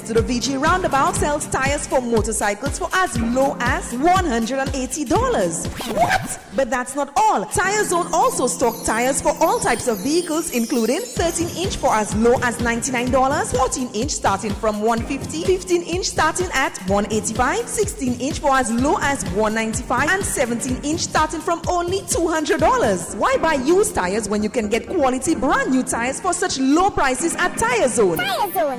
next to the VG roundabout, sells tires for motorcycles for as low as $180. What? But that's not all. Tire Zone also stock tires for all types of vehicles, including 13-inch for as low as $99, 14-inch starting from $150, 15-inch starting at $185, 16-inch for as low as $195, and 17-inch starting from only $200. Why buy used tires when you can get quality brand new tires for such low prices at Tire Zone?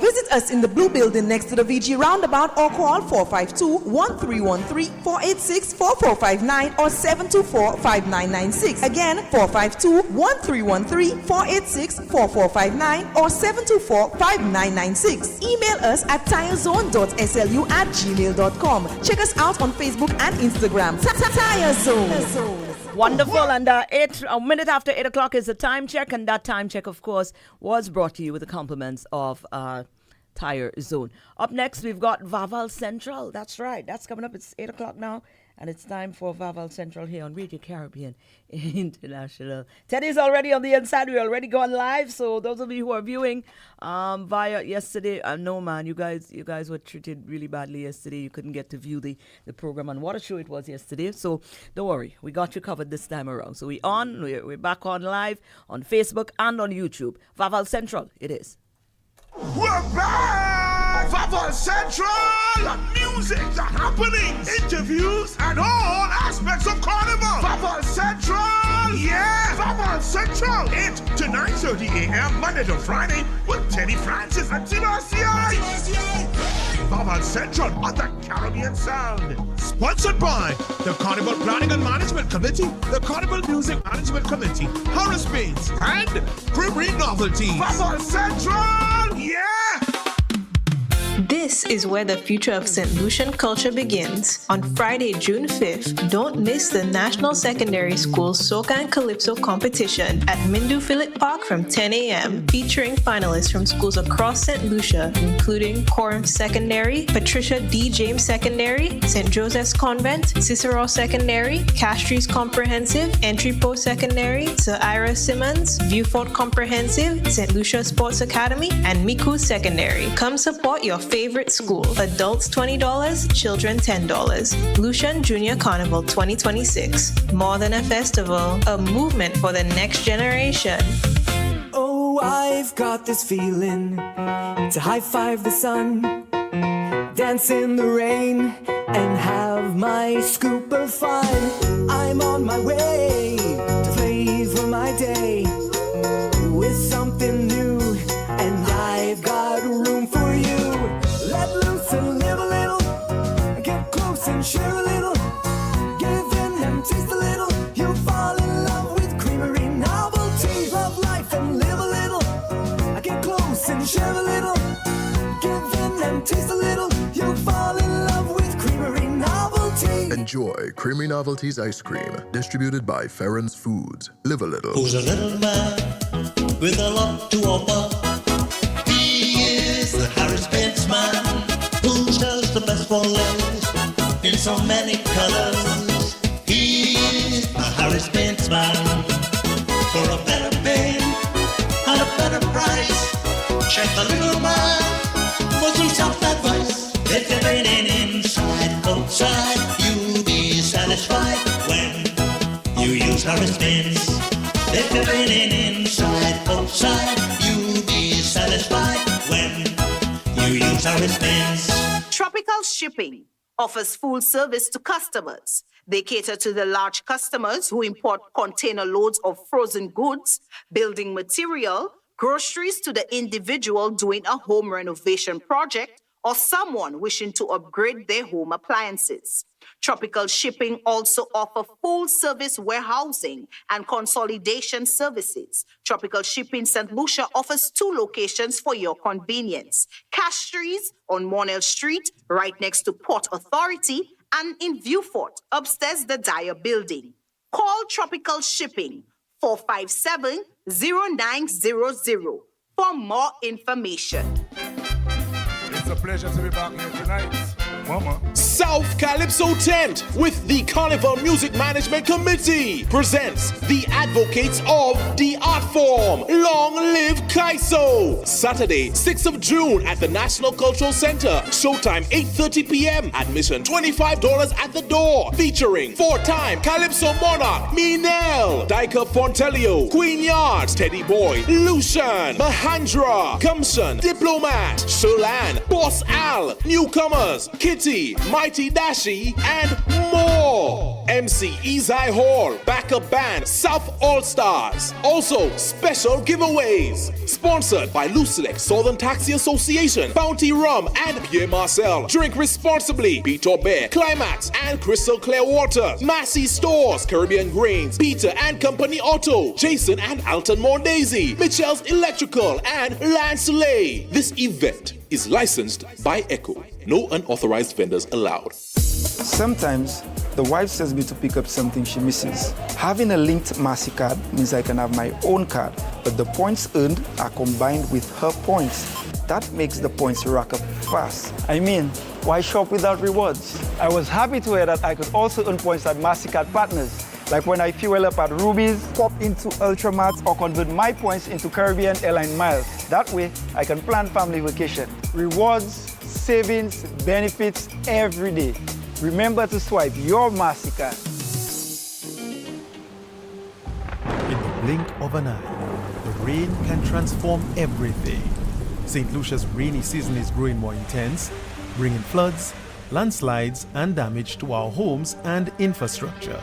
Visit us in the blue building next to the VG roundabout or call 452-1313, 486-4459 or 724-5996. Again, 452-1313, 486-4459 or 724-5996. Email us at tirezone.slu@gmail.com. Check us out on Facebook and Instagram. Tire Zone. Wonderful. And a minute after 8 o'clock is the time check. And that time check, of course, was brought to you with the compliments of Tire Zone. Up next, we've got Vaval Central. That's right. That's coming up. It's 8 o'clock now. And it's time for Vaval Central here on Radio Caribbean International. Teddy's already on the inside. We're already going live. So those of you who are viewing via yesterday, no man, you guys were treated really badly yesterday. You couldn't get to view the program on what a show it was yesterday. So don't worry, we got you covered this time around. So we're back on live on Facebook and on YouTube. Vaval Central, it is. We're back! Vaval Central! Music, the happenings, interviews, and all aspects of Carnival. Vaval Central! Yeah! Vaval Central! 8 to 9:30 a.m. Monday to Friday with Teddy Francis and Timothy. Vaval Central on the Caribbean Sound. Sponsored by the Carnival Planning and Management Committee, the Carnival Music Management Committee, Harris Baines, and Creamery Novelties. Vaval Central! Yeah! This is where the future of St. Lucian culture begins. On Friday, June 5th, don't miss the National Secondary School Soca and Calypso competition at Mindu Phillip Park from 10 a.m., featuring finalists from schools across St. Lucia, including Coram Secondary, Patricia D. James Secondary, St. Joseph's Convent, Cicero Secondary, Castries Comprehensive, Entry Post Secondary, Sir Ira Simmons, Viewfort Comprehensive, St. Lucia Sports Academy, and Miku Secondary. Come support your favorite school. Adults $20, children $10. Lucian Junior Carnival 2026. More than a festival, a movement for the next generation. Oh, I've got this feeling to high five the sun, dance in the rain, and have my scoop of fun. I'm on my way to flavor my day with something new, and I've got room for you. Let loose and live a little, get close and share a little, give in and taste a little. You'll fall in love with Creamery Novelties. Love life and live a little, get close and share a little, give in and taste a little. You'll fall in love with Creamery Novelties. Enjoy Creamery Novelties ice cream, distributed by Ferrens Foods. Live a little. Who's a little man with a lot to offer? He is the Harris Baines man, who sells the best for less in so many colors. He is the Harris Baines man, for a better pain and a better price. Check the little man for some soft advice. If you're raining inside, outside, you'll be satisfied when you use Harris Baines. If you're raining inside, outside, you'll be satisfied when you use Harris Baines. Tropical Shipping offers full service to customers. They cater to the large customers who import container loads of frozen goods, building material, groceries to the individual doing a home renovation project or someone wishing to upgrade their home appliances. Tropical Shipping also offer full-service warehousing and consolidation services. Tropical Shipping St. Lucia offers 2 locations for your convenience. Castries on Mornell Street, right next to Port Authority, and in Viewfort, upstairs the Dyer Building. Call Tropical Shipping 457-0900 for more information. It's a pleasure to be back here tonight. Mama. South Calypso Tent with the Carnival Music Management Committee presents the advocates of the art form. Long live Kaiso! Saturday, 6th of June at the National Cultural Center. Showtime 8:30 p.m. Admission $25 at the door. Featuring four-time Calypso Monarch, Minel, Dika Fontelio, Queen Yards, Teddy Boy, Lucian, Mahandra, Gumshan, Diplomat, Sholan, Boss Al, Newcomers, Kitty, Mighty Dashi, and more. MC Izai Hall, backup band, South All Stars. Also, special giveaways. Sponsored by Lucelec, Southern Taxi Association, Bounty Rum, and Pierre Marcel. Drink responsibly. Peter Bear, Climax, and Crystal Clear Water. Massey Stores, Caribbean Grains, Peter and Company Auto, Jason and Alton Mondaisy, Mitchell's Electrical, and Lance Lay. This event is licensed by Echo. No unauthorized vendors allowed. Sometimes the wife tells me to pick up something she misses. Having a linked MasterCard means I can have my own card, but the points earned are combined with her points. That makes the points rack up fast. I mean, why shop without rewards? I was happy to hear that I could also earn points at MasterCard partners, like when I fuel up at Ruby's, pop into Ultramart, or convert my points into Caribbean Airline miles. That way, I can plan family vacation. Rewards, savings, benefits every day. Remember to swipe your MasterCard. In the blink of an eye, the rain can transform everything. St. Lucia's rainy season is growing more intense, bringing floods, landslides, and damage to our homes and infrastructure.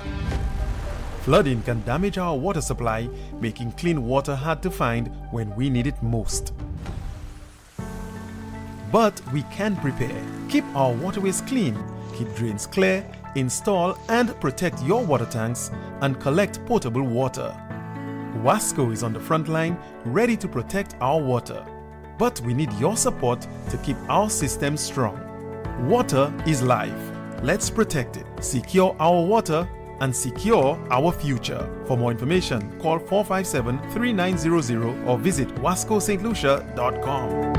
Flooding can damage our water supply, making clean water hard to find when we need it most. But we can prepare. Keep our waterways clean, keep drains clear, install and protect your water tanks, and collect potable water. Wasco is on the front line, ready to protect our water. But we need your support to keep our system strong. Water is life. Let's protect it, secure our water, and secure our future. For more information, call 457-3900 or visit wascostlucia.com.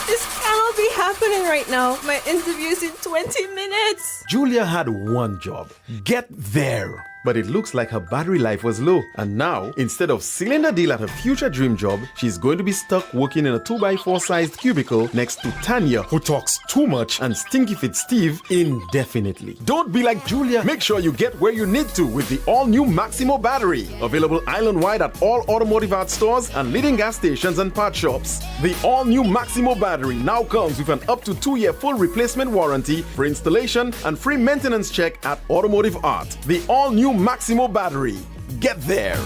This cannot be happening right now. My interview's in 20 minutes. Julia had one job: get there. But it looks like her battery life was low, and now, instead of sealing the deal at her future dream job, she's going to be stuck working in a 2x4 sized cubicle next to Tanya, who talks too much, and Stinky Fit Steve indefinitely. Don't be like Julia. Make sure you get where you need to with the all-new Maximo battery. Available island-wide at all automotive art stores and leading gas stations and part shops. The all-new Maximo battery now comes with an up to 2-year full replacement warranty for installation and free maintenance check at Automotive Art. The all-new Maximo battery. Get there.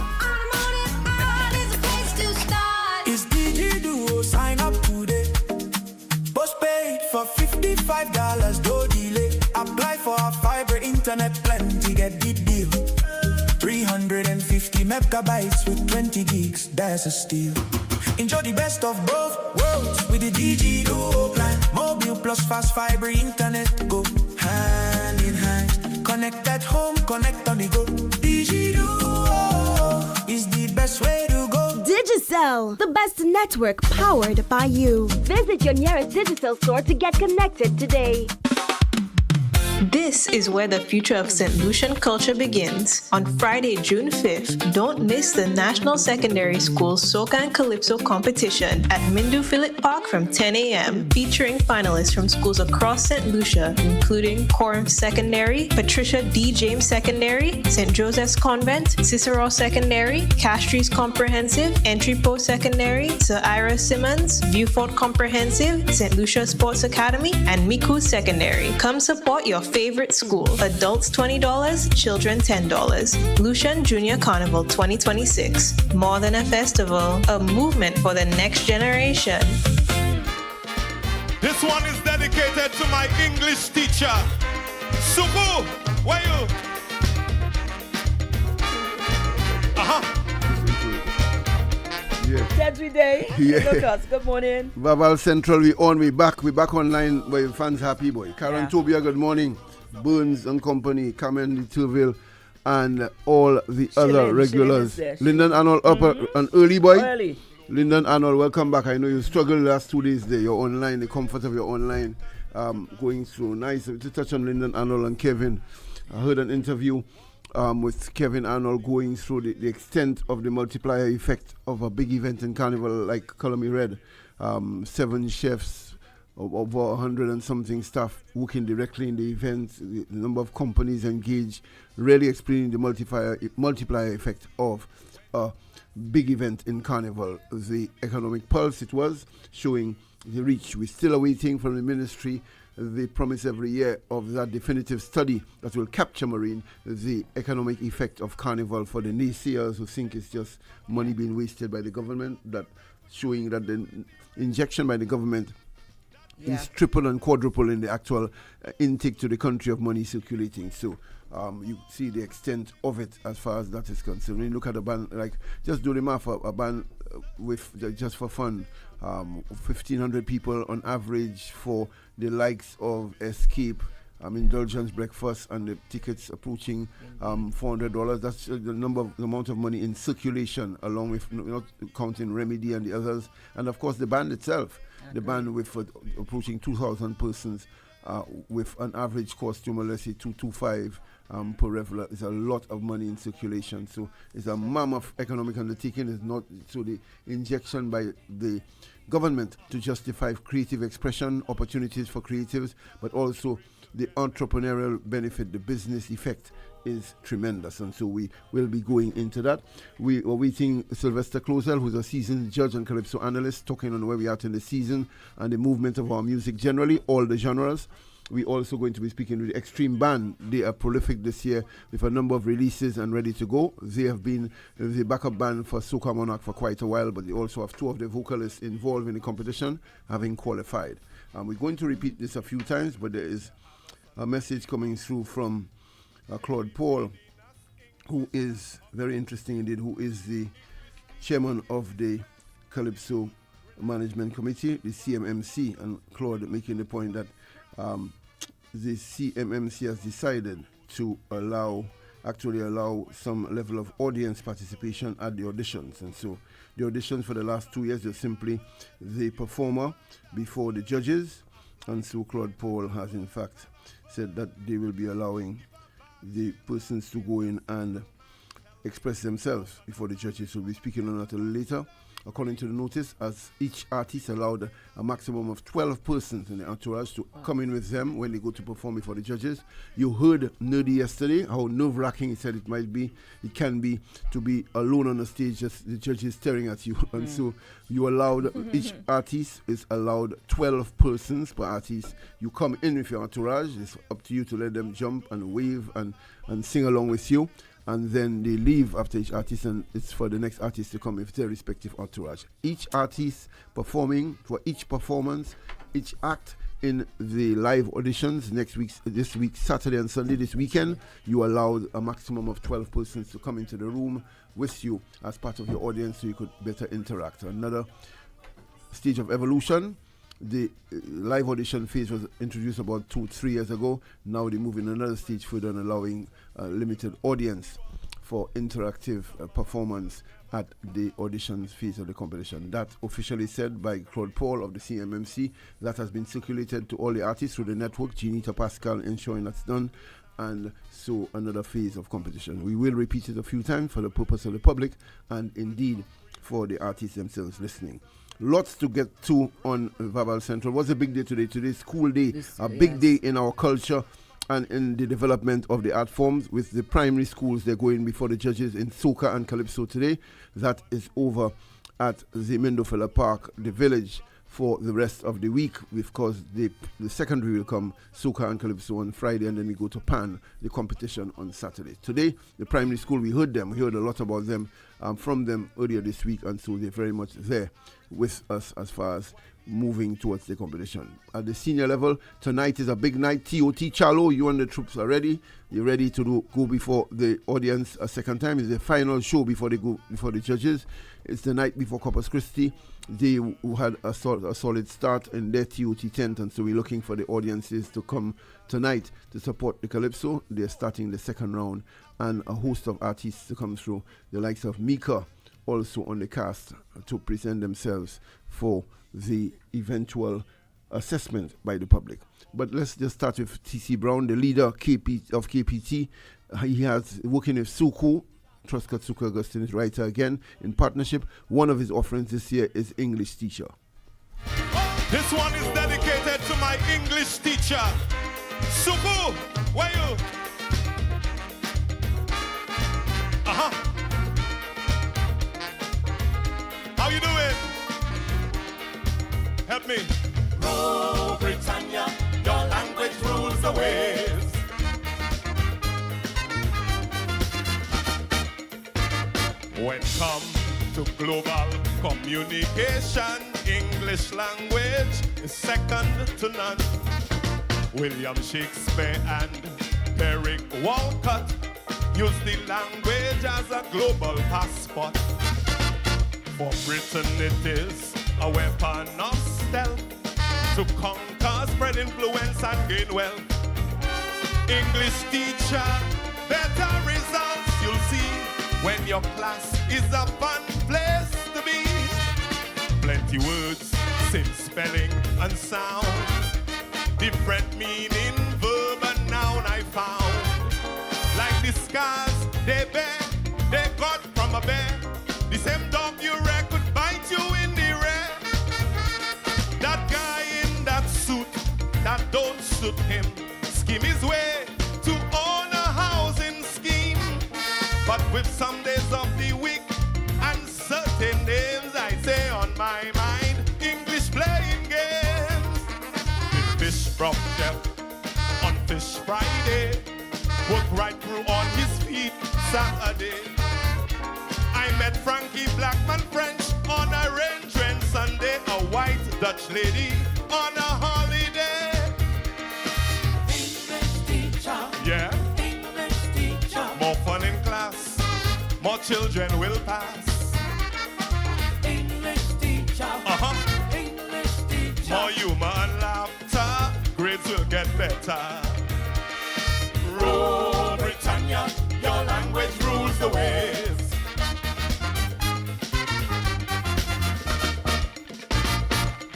It's DG Duo, sign up today. Postpaid for $55, no delay. Apply for a fiber internet plan to get the deal. 350 megabytes with 20 gigs, that's a steal. Enjoy the best of both worlds with the DG Duo plan. Mobile plus fast fiber internet go hand in hand. Connect at home, connect on the go. Digiduo is the best way to go. Digicel, the best network powered by you. Visit your nearest Digicel store to get connected today. This is where the future of St. Lucian culture begins. On Friday, June 5th, don't miss the National Secondary School Soca and Calypso competition at Mindu Phillip Park from 10 a.m. featuring finalists from schools across St. Lucia, including Coram Secondary, Patricia D. James Secondary, St. Joseph's Convent, Cicero Secondary, Castries Comprehensive, Entry Post Secondary, Sir Ira Simmons, Viewfort Comprehensive, St. Lucia Sports Academy, and Miku Secondary. Come support your favorite school. Adults $20, children $10. Lucian Junior Carnival 2026. More than a festival, a movement for the next generation. This one is dedicated to my English teacher. Suku, where you? Every day. Look us. Good morning. Vaval Central, we back online. Boy, fans happy, boy. Karen Tobia, good morning. Burns and Company, Carmen Turville, and all the other regulars. Lyndon Arnold up and early, boy. Lyndon Arnold, welcome back. I know you struggled the last 2 days there. Your online, the comfort of your online, going through. Nice to touch on Lyndon Arnold and Kevin. I heard an interview with Kevin Arnold going through the extent of the multiplier effect of a big event in Carnival like Column Red. 7 chefs, over 100 and something staff working directly in the event, the number of companies engaged, really explaining the multiplier effect of a big event in Carnival. The economic pulse it was, showing the reach. We're still awaiting from the ministry the promise every year of that definitive study that will capture, Marine, the economic effect of Carnival for the naysayers who think it's just money being wasted by the government, that showing that the injection by the government is triple and quadruple in the actual intake to the country of money circulating. So you see the extent of it as far as that is concerned. When you look at a band, like, just do the math, a band with just for fun, 1,500 people on average for the likes of Escape, Indulgence Breakfast, and the tickets approaching $400. That's the amount of money in circulation, along with not counting Remedy and the others, and of course the band itself. The band with approaching 2,000 persons, with an average costume of, let's say, $225 per reveler. It's a lot of money in circulation. So it's a mammoth economic undertaking. It's not so the injection by the government to justify creative expression, opportunities for creatives, but also the entrepreneurial benefit, the business effect is tremendous, and so we will be going into that. We are waiting Sylvester Closel, who's a seasoned judge and calypso analyst, talking on where we are in the season and the movement of our music generally, all the genres. We're also going to be speaking with the Extreme Band. They are prolific this year with a number of releases and ready to go. They have been the backup band for Soca Monarch for quite a while, but they also have 2 of the vocalists involved in the competition, having qualified. We're going to repeat this a few times, but there is a message coming through from Claude Paul, who is very interesting indeed, who is the chairman of the Calypso Management Committee, the CMMC, and Claude making the point that the CMMC has decided to allow some level of audience participation at the auditions. And so the auditions for the last 2 years are simply the performer before the judges, and so Claude Paul has in fact said that they will be allowing the persons to go in and express themselves before the judges. We'll be speaking on that a little later. According to the notice, as each artist allowed a maximum of 12 persons in the entourage to come in with them when they go to perform before the judges. You heard Nerdy yesterday, how nerve-wracking he said it can be to be alone on the stage, just the judges staring at you. And so you allowed, each artist is allowed 12 persons per artist. You come in with your entourage, it's up to you to let them jump and wave and sing along with you. And then they leave after each artist, and it's for the next artist to come with their respective entourage. Each artist performing for each performance, each act in the live auditions this week, Saturday and Sunday, this weekend, you allowed a maximum of 12 persons to come into the room with you as part of your audience so you could better interact. Another stage of evolution. The live audition phase was introduced about 2-3 years ago. Now they move in another stage further and allowing limited audience for interactive performance at the auditions phase of the competition. That officially said by Claude Paul of the CMMC. That has been circulated to all the artists through the network. Jeanita Pascal ensuring that's done. And so another phase of competition. We will repeat it a few times for the purpose of the public and indeed for the artists themselves listening. Lots to get to on Vaval Central. What's a big day today? Today's school day, big day in our culture and in the development of the art forms. With the primary schools, they're going before the judges in Soca and Calypso today. That is over at the Mindofella Park, the village, for the rest of the week, because the secondary will come Soca and Calypso on Friday, and then we go to Pan, the competition, on Saturday. Today, the primary school, we heard a lot about them from them earlier this week, and so they're very much there with us as far as moving towards the competition. At the senior level, tonight is a big night. TOT Chalo, you and the troops are ready. You're ready to go before the audience a second time. It's the final show before they go before the judges. It's the night before Corpus Christi. They had a solid start in their TOT tent, and so we're looking for the audiences to come tonight to support the Calypso. They're starting the second round, and a host of artists to come through, the likes of Mika, also on the cast to present themselves for the eventual assessment by the public. But let's just start with T.C. Brown, the leader of KPT. He has working with Suku, Truscott Suku Augustine is writer again, in partnership. One of his offerings this year is English teacher. This one is dedicated to my English teacher. Suku, where you? How you doing? Help me. Rule Britannia, your language rules the waves. When come to global communication, English language is second to none. William Shakespeare and Derek Walcott used the language as a global passport. For Britain it is a weapon of stealth to conquer, spread influence and gain wealth. English teacher, better results you'll see when your class is a fun place to be. Plenty words, same spelling and sound, different meaning, verb and noun I found. Like the scars they bear, they got from a bear. The same dog you rear could bite you in the rear. That guy in that suit, that don't suit him, scheme his way to own a housing scheme. But with some days of the week and certain names, I say on my mind, English playing games. The fish from chef on Fish Friday, work right through on his feet Saturday. I met Frankie Blackman French on a range when Sunday, a white Dutch lady on a holiday. English teacher, yeah. English teacher, more fun in class, more children will pass. English teacher, English teacher, more humor and laughter, grades will get better. Rule Britannia, your language rules the waves.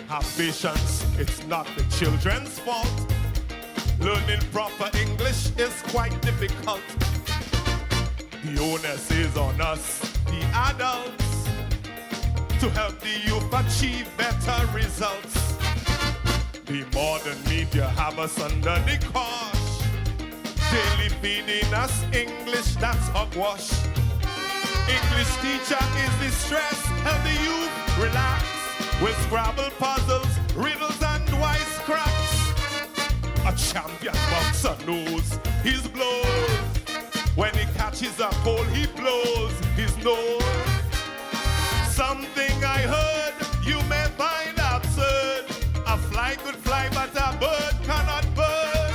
Have patience, it's not the children's fault. Learning proper English is quite difficult. The onus is on us, the adults, to help the youth achieve better results. The modern media have us under the cosh, daily feeding us English that's hogwash. English teacher is the stress, help the youth relax with Scrabble puzzles, riddles and wisecracks. A champion boxer knows his blows. When he catches a cold, he blows his nose. Something I heard you may find absurd. A fly could fly, but a bird cannot bird.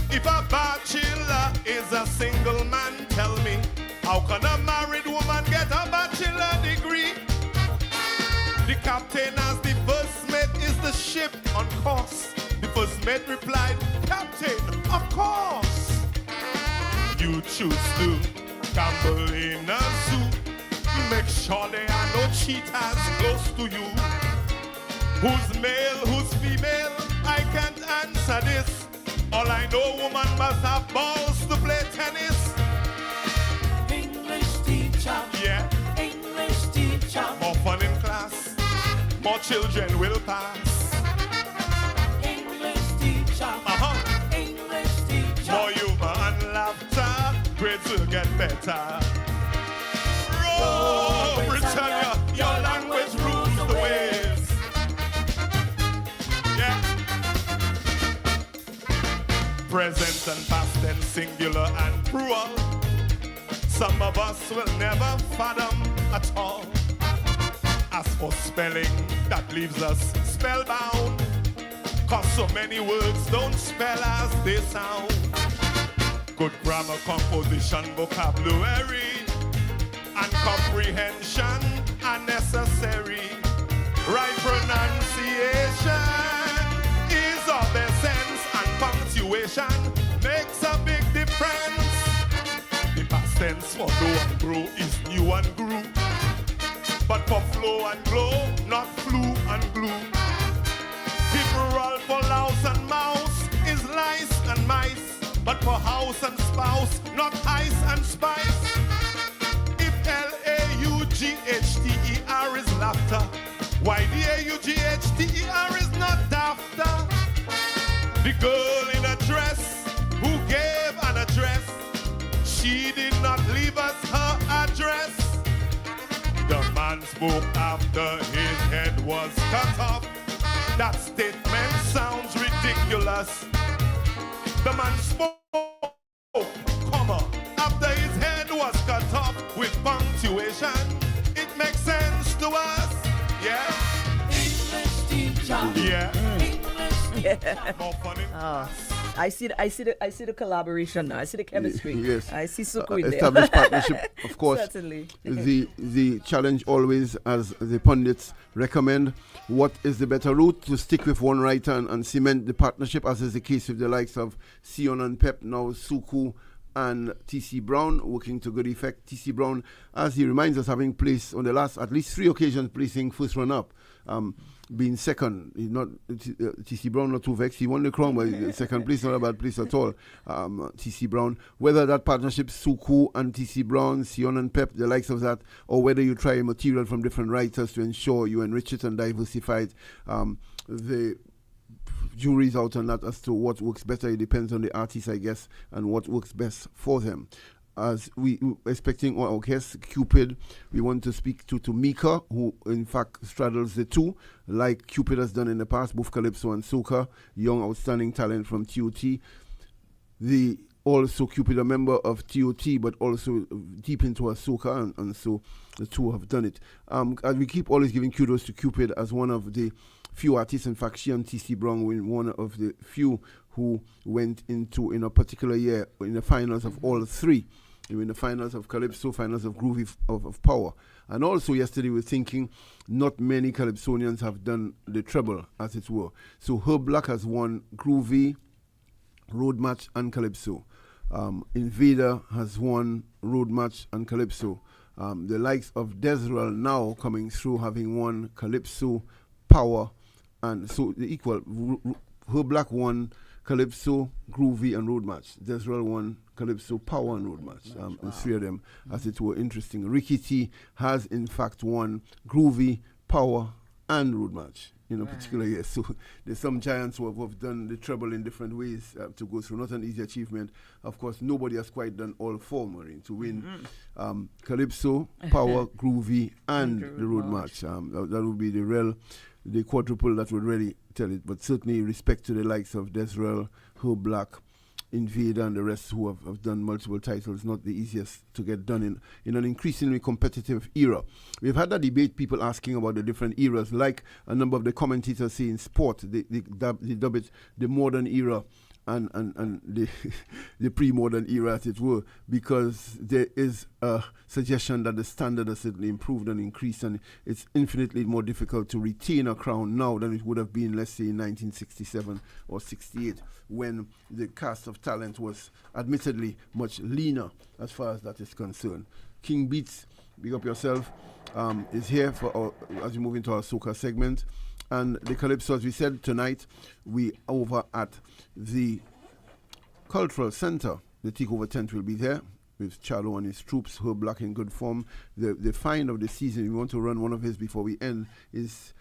If a bachelor is a single man, tell me, how can a married woman get a bachelor degree? The captain as the first mate is the ship on course. The first mate replied, Captain, of course. You choose to gamble in a zoo. Make sure there are no cheaters close to you. Who's male, who's female? I can't answer this. All I know, woman must have balls to play tennis. English teacher, yeah. English teacher, more fun in class, more children will pass. English teacher, English teacher, more humor and laughter, grades will get better. Roll, Britannia, your language rules the waves. Yeah. Present and past tense, singular and plural. Some of us will never fathom at all. As for spelling, that leaves us spellbound. Cause so many words don't spell as they sound. Good grammar, composition, vocabulary, and comprehension are necessary. Right pronunciation is of essence, and punctuation makes a big difference. The past tense for know and grow is new and grew. for flow and glow, not flu and glue. People roll for louse and mouse is lice and mice, but for house and spouse, not ice and spice. If L-A-U-G-H-T-E-R is laughter, why the A-U-G-H-T-E-R is not after? The girl in a dress who gave an address, she did not leave us her address. The man spoke after his head was cut off. That statement sounds ridiculous. The man spoke, comma, after his head was cut off with punctuation. It makes sense to us, yeah? English teacher. Yeah. More fun in class. I see the collaboration now. I see the chemistry. Yes. I see Suku in there. Established partnership, of course. Certainly. The challenge always, as the pundits recommend, what is the better route? To stick with one writer and cement the partnership, as is the case with the likes of Sion and Pep, now Suku and T.C. Brown, working to good effect. T.C. Brown, as he reminds us, having placed on the last at least 3 occasions, placing first run-up. Being second, he's not T.C. Brown, not too vexed. He won the crown, but second place, not a bad place at all. T.C. Brown, whether that partnership, Suku and T.C. Brown, Sion and Pep, the likes of that, or whether you try material from different writers to ensure you enrich it and diversify it, the jury's out on that as to what works better. It depends on the artist, I guess, and what works best for them. As we expecting our guest Cupid, we want to speak to Mika, who in fact straddles the two, like Cupid has done in the past, both Calypso and Soca, young outstanding talent from TOT. Also Cupid, a member of TOT, but also deep into a Soca, and so the two have done it. As we keep always giving kudos to Cupid as one of the few artists, in fact she and T.C. Brown were one of the few who went into, in a particular year, in the finals of all 3. They were in the finals of Calypso, finals of Groovy, of Power. And also yesterday we were thinking not many Calypsonians have done the treble, as it were. So Herb Black has won Groovy, Road Match and Calypso. Invader has won Road Match and Calypso. The likes of Desrel now coming through, having won Calypso, Power, and so the equal. Herb Black won Calypso, Groovy, and Road Match. Desrel won Calypso, Power, and Road Match. The 3 of them, as it were, interesting. Ricky T has, in fact, won Groovy, Power, and Road Match in a particular year. So there's some giants who have done the treble in different ways to go through. Not an easy achievement. Of course, nobody has quite done all 4, Maureen, to win Calypso, Power, Groovy, and the Road Match. That would be the quadruple that would really tell it. But certainly respect to the likes of Desrel, Herb Black, Invader, and the rest who have done multiple titles. Not the easiest to get done in an increasingly competitive era. We've had a debate, people asking about the different eras, like a number of the commentators say in sport, they dub it the modern era and the pre-modern era, as it were, because there is a suggestion that the standard has certainly improved and increased, and it's infinitely more difficult to retain a crown now than it would have been, let's say, in 1967 or 68, when the cast of talent was admittedly much leaner as far as that is concerned. King Beats, big up yourself, is here for as we move into our Soca segment. And the Calypso, as we said tonight, we over at the Cultural Center. The Takeover tent will be there with Charlo and his troops, Herb Black in good form. The find of the season, we want to run one of his before we end, is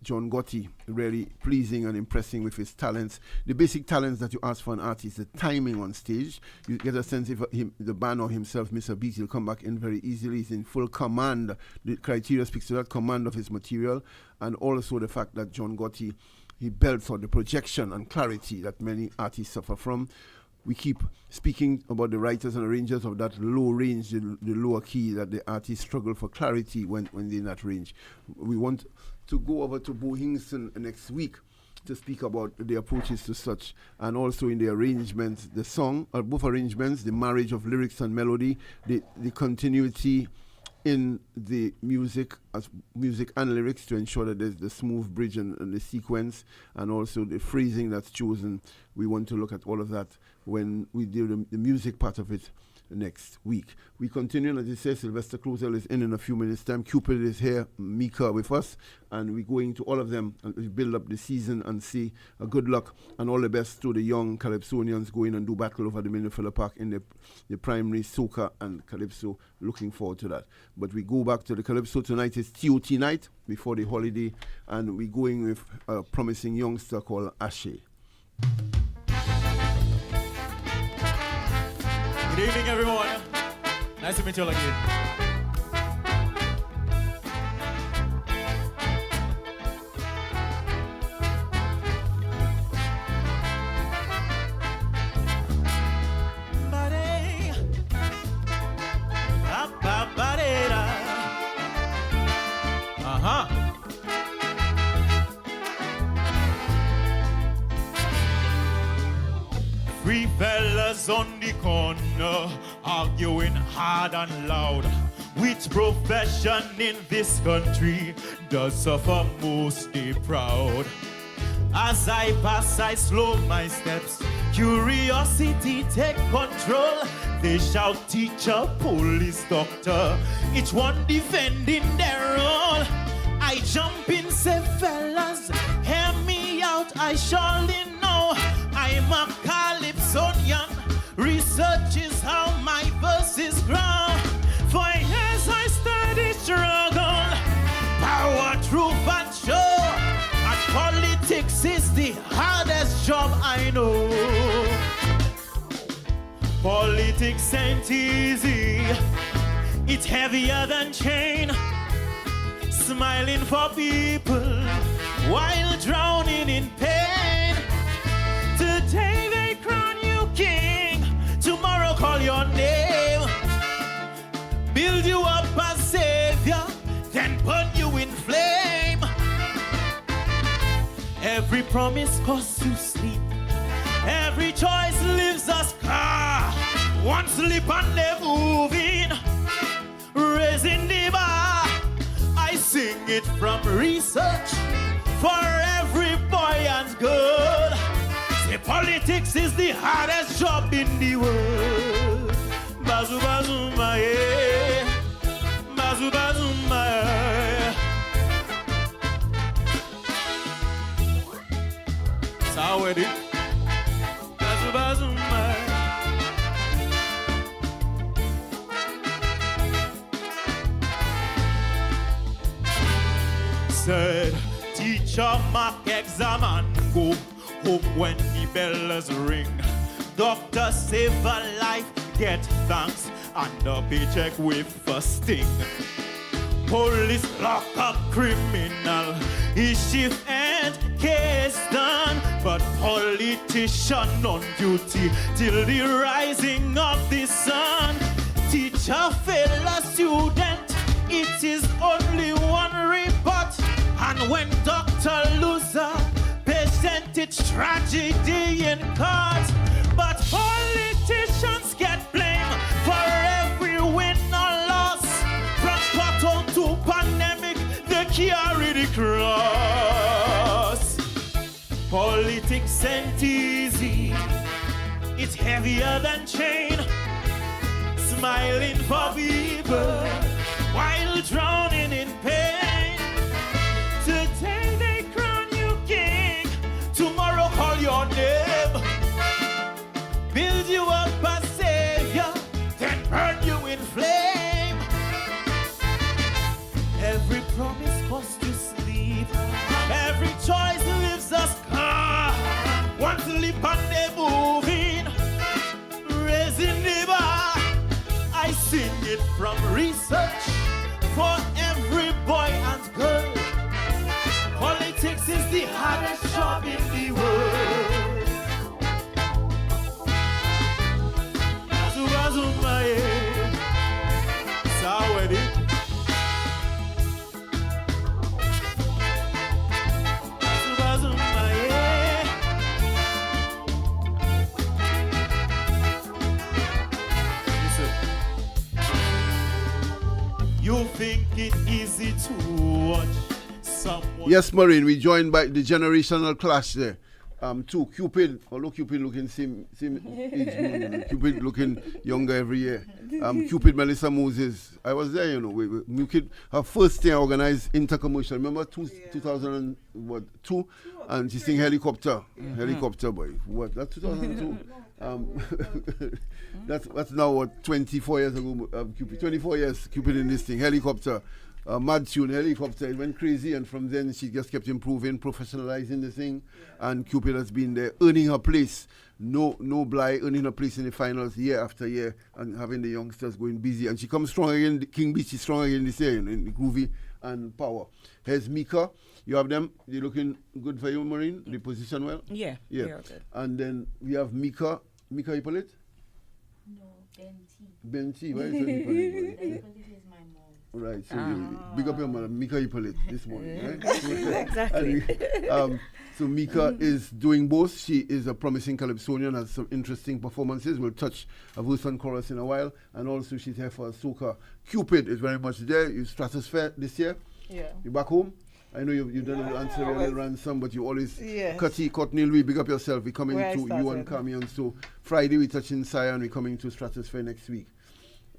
John Gotti, really pleasing and impressing with his talents. The basic talents that you ask for an artist, the timing on stage. You get a sense if the band or himself, Mr. Beat, he'll come back in very easily. He's in full command. The criteria speaks to that command of his material, and also the fact that John Gotti, he belts on the projection and clarity that many artists suffer from. We keep speaking about the writers and arrangers of that low range, the lower key, that the artists struggle for clarity when they're in that range. We want to go over to Bo Hingston next week to speak about the approaches to such, and also in the arrangements, the song, or both arrangements, the marriage of lyrics and melody, the continuity in the music and lyrics to ensure that there's the smooth bridge and the sequence, and also the phrasing that's chosen. We want to look at all of that when we do the music part of it next week. We continue, as you say, Sylvester Closel is in a few minutes' time. Cupid is here, Mika with us, and we're going to all of them and we build up the season and see good luck and all the best to the young Calypsonians going and do battle over the Minifella Park in the primary soca and Calypso. Looking forward to that. But we go back to the Calypso. Tonight is TOT night before the holiday, and we're going with a promising youngster called Ashe. Good evening, everyone. Nice to meet you all again. Three fellas on the corner, arguing hard and loud. Which profession in this country does suffer most the proud? As I pass, I slow my steps. Curiosity take control. They shout teacher, police, doctor, each one defending their role. I jump in, say fellas, hear me out, I surely know I'm a Calypsonian. Research is how my verses grow. For years I study struggle, power, truth and show. And politics is the hardest job I know. Politics ain't easy, it's heavier than chain. Smiling for people while drowning in pain. Today they crown you king, tomorrow call your name. Build you up as savior, then burn you in flame. Every promise costs you sleep, every choice leaves a scar. One slip and they're moving, raising the bar. I sing it from research for every boy and girl. Say politics is the hardest job in the world. Bazu bazu my, bazu bazu my. Sawedi, bazu bazu my. Said, teacher, mark exam and go home when the bells ring. Doctor, save a life, get thanks, and a paycheck with a sting. Police lock up criminal, his shift and case done. But politician on duty till the rising of the sun. Teacher, fail a student, it is only one report. And when doctor lose a patient, it's tragedy in court. But politicians get blamed for every win or loss. From pothole to pandemic, they carry the cross. Politics ain't easy, it's heavier than chain. Smiling for people while drowning in pain. Today they crown you king, tomorrow call your name. Build you up as savior, then burn you in flame. Every promise costs you sleep, every choice leaves a scar. One slip and they're moving, raising the bar. I sing it from research for every boy and girl. Politics is the hardest job in the world. Zubazumaye, Sawedi. Zubazumaye. Listen, you think it easy to watch someone? Yes, Maureen, we joined by the generational clash there. Two, Cupid, although Cupid looking same age, Cupid looking younger every year. Cupid Melissa Moses, I was there, you know. Cupid, her first thing I organized intercommercial. Remember 2002, and she sang Helicopter, Helicopter boy. What? That's 2002. That's now what 24 years ago. Cupid, 24 years. Cupid in this thing, Helicopter. Mad tune, Helicopter, it went crazy, and from then she just kept improving, professionalizing the thing, and Cupid has been there, earning her place, no blight, earning her place in the finals year after year, and having the youngsters going busy, and she comes strong again, King Beach is strong again this year, you know, in Groovy and Power. Here's Mika, you have them, they're looking good for you, Maureen, they position well? Yeah. Good. And then we have Mika Hippolyte? No, Benti. Benti, why is it Hippolyte? Hippolyte is my mom. Right, so big up your mother, Mika Hippolyte, this morning, right? Exactly. So Mika is doing both. She is a promising calypsonian, has some interesting performances. We'll touch a verse and chorus in a while. And also she's here for a soca. Cupid is very much there. You Stratosphere this year. Yeah. You back home? I know you've done a little answer, a little ransom, but you always Yes. Courtney Louis, big up yourself. We're coming Where I to you started. and Camion. So Friday we touching Sion, we're coming to Stratosphere next week.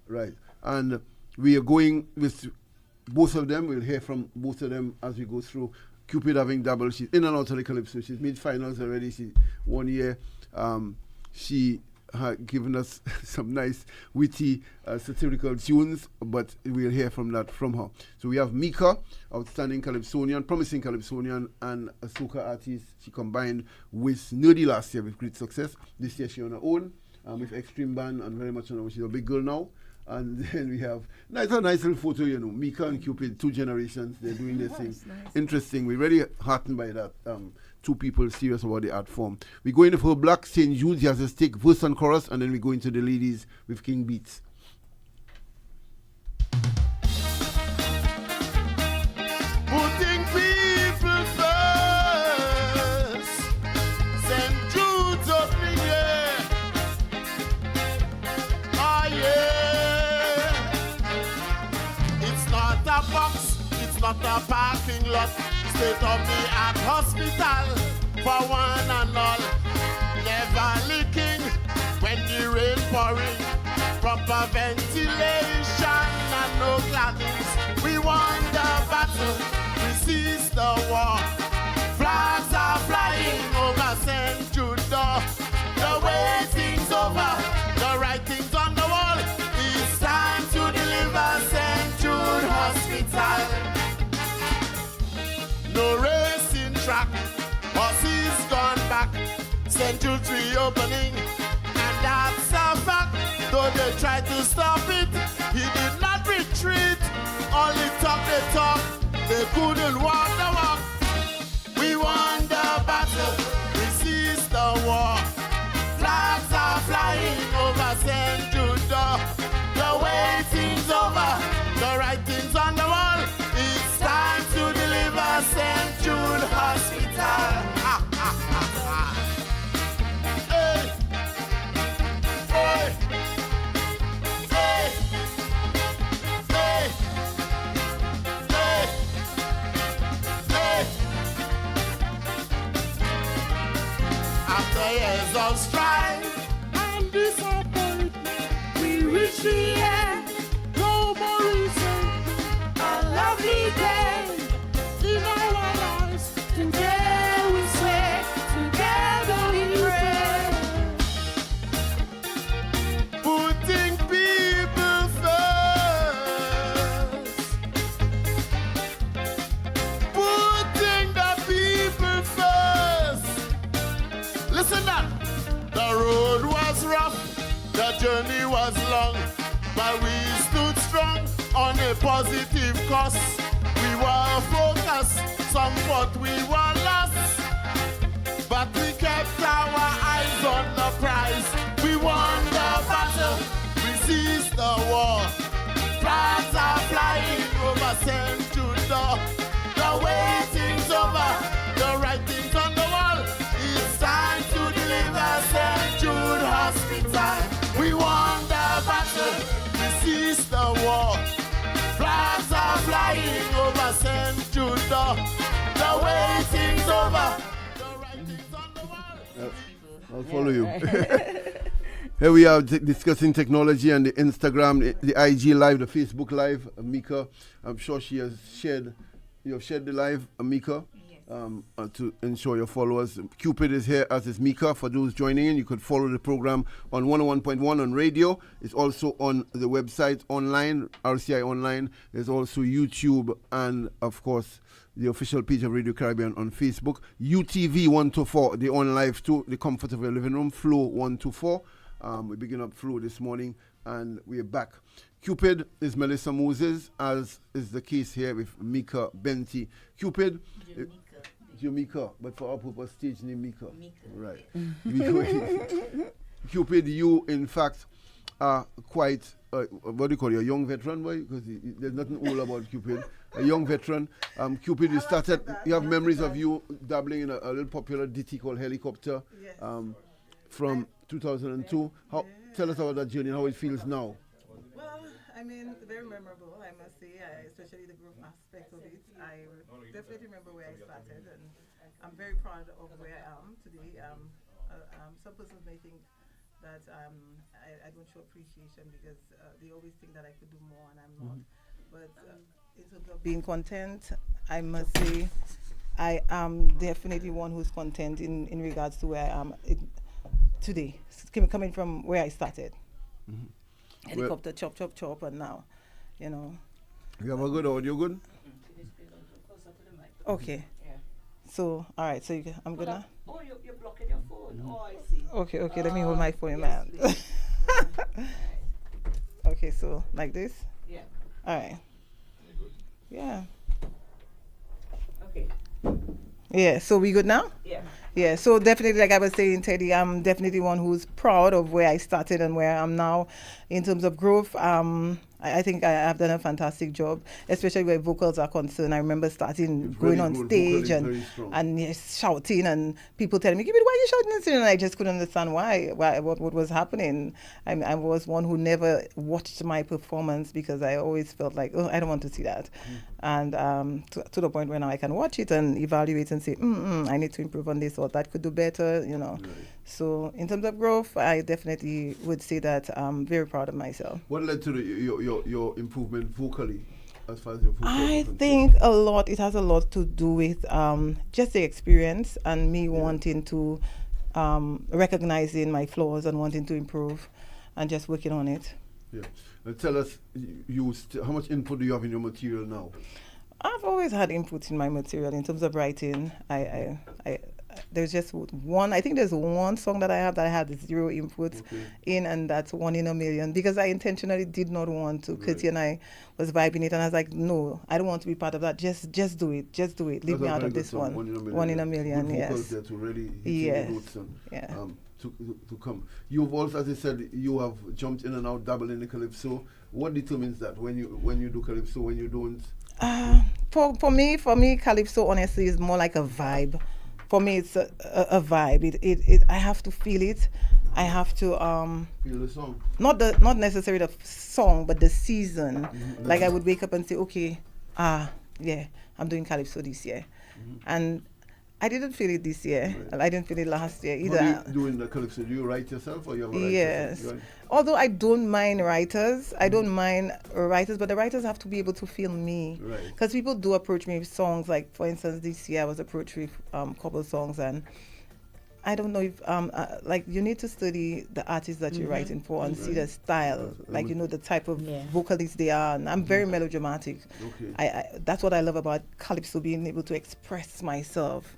Right. And we are going with both of them. We'll hear from both of them as we go through. Cupid having double. She's in and out of the Calypso. She's made finals already. She 1 year. She had given us some nice, witty, satirical tunes, but we'll hear from her. So we have Mika, outstanding calypsonian, promising calypsonian, and a soca artist. She combined with Nerdy last year with great success. This year she on her own with Extreme Band and very much on her. She's a big girl now. And then we have a nice little photo, you know, Mika and Cupid, 2 generations, they're doing their thing. Nice. Interesting. We're really heartened by that. 2 people serious about the art form. We go into for Black St. Jude, he has a stick, verse and chorus, and then we go into the ladies with King Beats. Putting people first. St. Jude's opening year. Oh yeah. It's not a box, it's not a parking lot. State of the art hospital for one and all. Never leaking when the rain pouring. Proper ventilation and no claddings. We won the battle, we seized the war. Flags are flying over St. Jude door. The waiting's over, the writing's on the wall. It's time to deliver St. Jude Hospital. No racing track, horses gone back. St. Jude's reopening, and that's a fact. Though they tried to stop it, he did not retreat. Only talk the talk, they couldn't walk the walk. We won the battle, we seized the war. Flags are flying over St. Jude door. The waiting's over, the writing's on the wall. It's time to deliver St. Jude Hospital. Hey. Hey. Hey. Hey. Hey. Hey. After years of strife and disappointment, we reach the end. No more resentment. A lovely day in our lives. Today we say, together we pray. Putting people first. Putting the people first. Listen up. The road was rough, the journey was long, but we stood strong on a positive course. We were focused, some thought we were lost, but we kept our eyes on the prize. We won the battle, we seized the war. Flags are flying over St. Jude door. The waiting's over, the writing's on the wall. It's time to deliver St. Jude Hospital. We won the battle, we seized the war. Flags are flying over St. Jude door. The waiting's over, the writing's on the I'll follow you. Here we are discussing technology and the Instagram, the IG Live, the Facebook Live. Mika, I'm sure she has shared. You have shared the live, Mika, to ensure your followers. Cupid is here, as is Mika. For those joining in, you could follow the program on 101.1 on radio. It's also on the website online, RCI Online. There's also YouTube and, of course, the official page of Radio Caribbean on Facebook. UTV 124, they're on live too. The comfort of your living room. Flow 124. We begin up Flow this morning, and we're back. Cupid is Melissa Moses, as is the case here with Mika Benti. Cupid, Jamaica, but for our purpose, stage name Mika. Right. Cupid, you in fact are quite, what do you call it, a young veteran, boy? Because there's nothing old about Cupid. A young veteran. Cupid, you started, you have memories of you dabbling in a little popular ditty called Helicopter from 2002. Tell us about that journey, how it feels now. Well, I mean, very memorable, I must say, especially the group aspect of it. I definitely remember where I started, and I'm very proud of where I am today. Some persons may think that I don't show appreciation because they always think that I could do more, and I'm not. But in terms of being content, I must say I am definitely one who's content in regards to where I am today, coming from where I started. Helicopter, chop, chop, chop, and now, you know. You have a good audio, good? Okay. Yeah. So, all right, so I'm good now? Oh, you're blocking your phone. Oh, I see. Okay, let me hold my phone in my hand. Okay, so like this? Yeah. All right. Yeah. Okay. Yeah, so we good now? Yeah. Yeah, so definitely, like I was saying, Teddy, I'm definitely one who's proud of where I started and where I'm now in terms of growth. I think I have done a fantastic job, especially where vocals are concerned. I remember starting going on stage and yes, shouting, and people telling me, "Why are you shouting?" And I just couldn't understand what was happening. I was one who never watched my performance because I always felt like, oh, I don't want to see that. And to the point where now I can watch it and evaluate and say, I need to improve on this or that could do better, you know. Right. So in terms of growth, I definitely would say that I'm very proud of myself. What led to your improvement vocally, as far as your vocal? I think it has a lot to do with just the experience and me wanting to recognizing my flaws and wanting to improve and just working on it. Yeah. Tell us, how much input do you have in your material now? I've always had input in my material in terms of writing. There's just one, I think there's one song that I have that I had zero input in, and that's One in a Million, because I intentionally did not want to. Kitty and I was vibing it, and I was like, no, I don't want to be part of that. Just do it. Leave me out of this one. One in a Million, yes. There to really yes. To come. You've also, as I said, you have jumped in and out, dabbled in the calypso. What determines that when you do calypso, when you don't? For me, calypso honestly is more like a vibe. For me, it's a vibe. I have to feel it. I have to feel the song. Not necessarily the song, but the season. Mm-hmm. Like I would wake up and say, okay, yeah, I'm doing calypso this year, and I didn't feel it this year. Right. I didn't feel it last year either. How do you do in the calypso? Do you write yourself or you have a writer? Yes. Although I don't mind writers, but the writers have to be able to feel me. Because people do approach me with songs. Like, for instance, this year I was approached with a couple of songs, and I don't know if, you need to study the artists that you're writing for and see the style, the type of vocalists they are. And I'm very melodramatic. Okay. That's what I love about calypso, being able to express myself,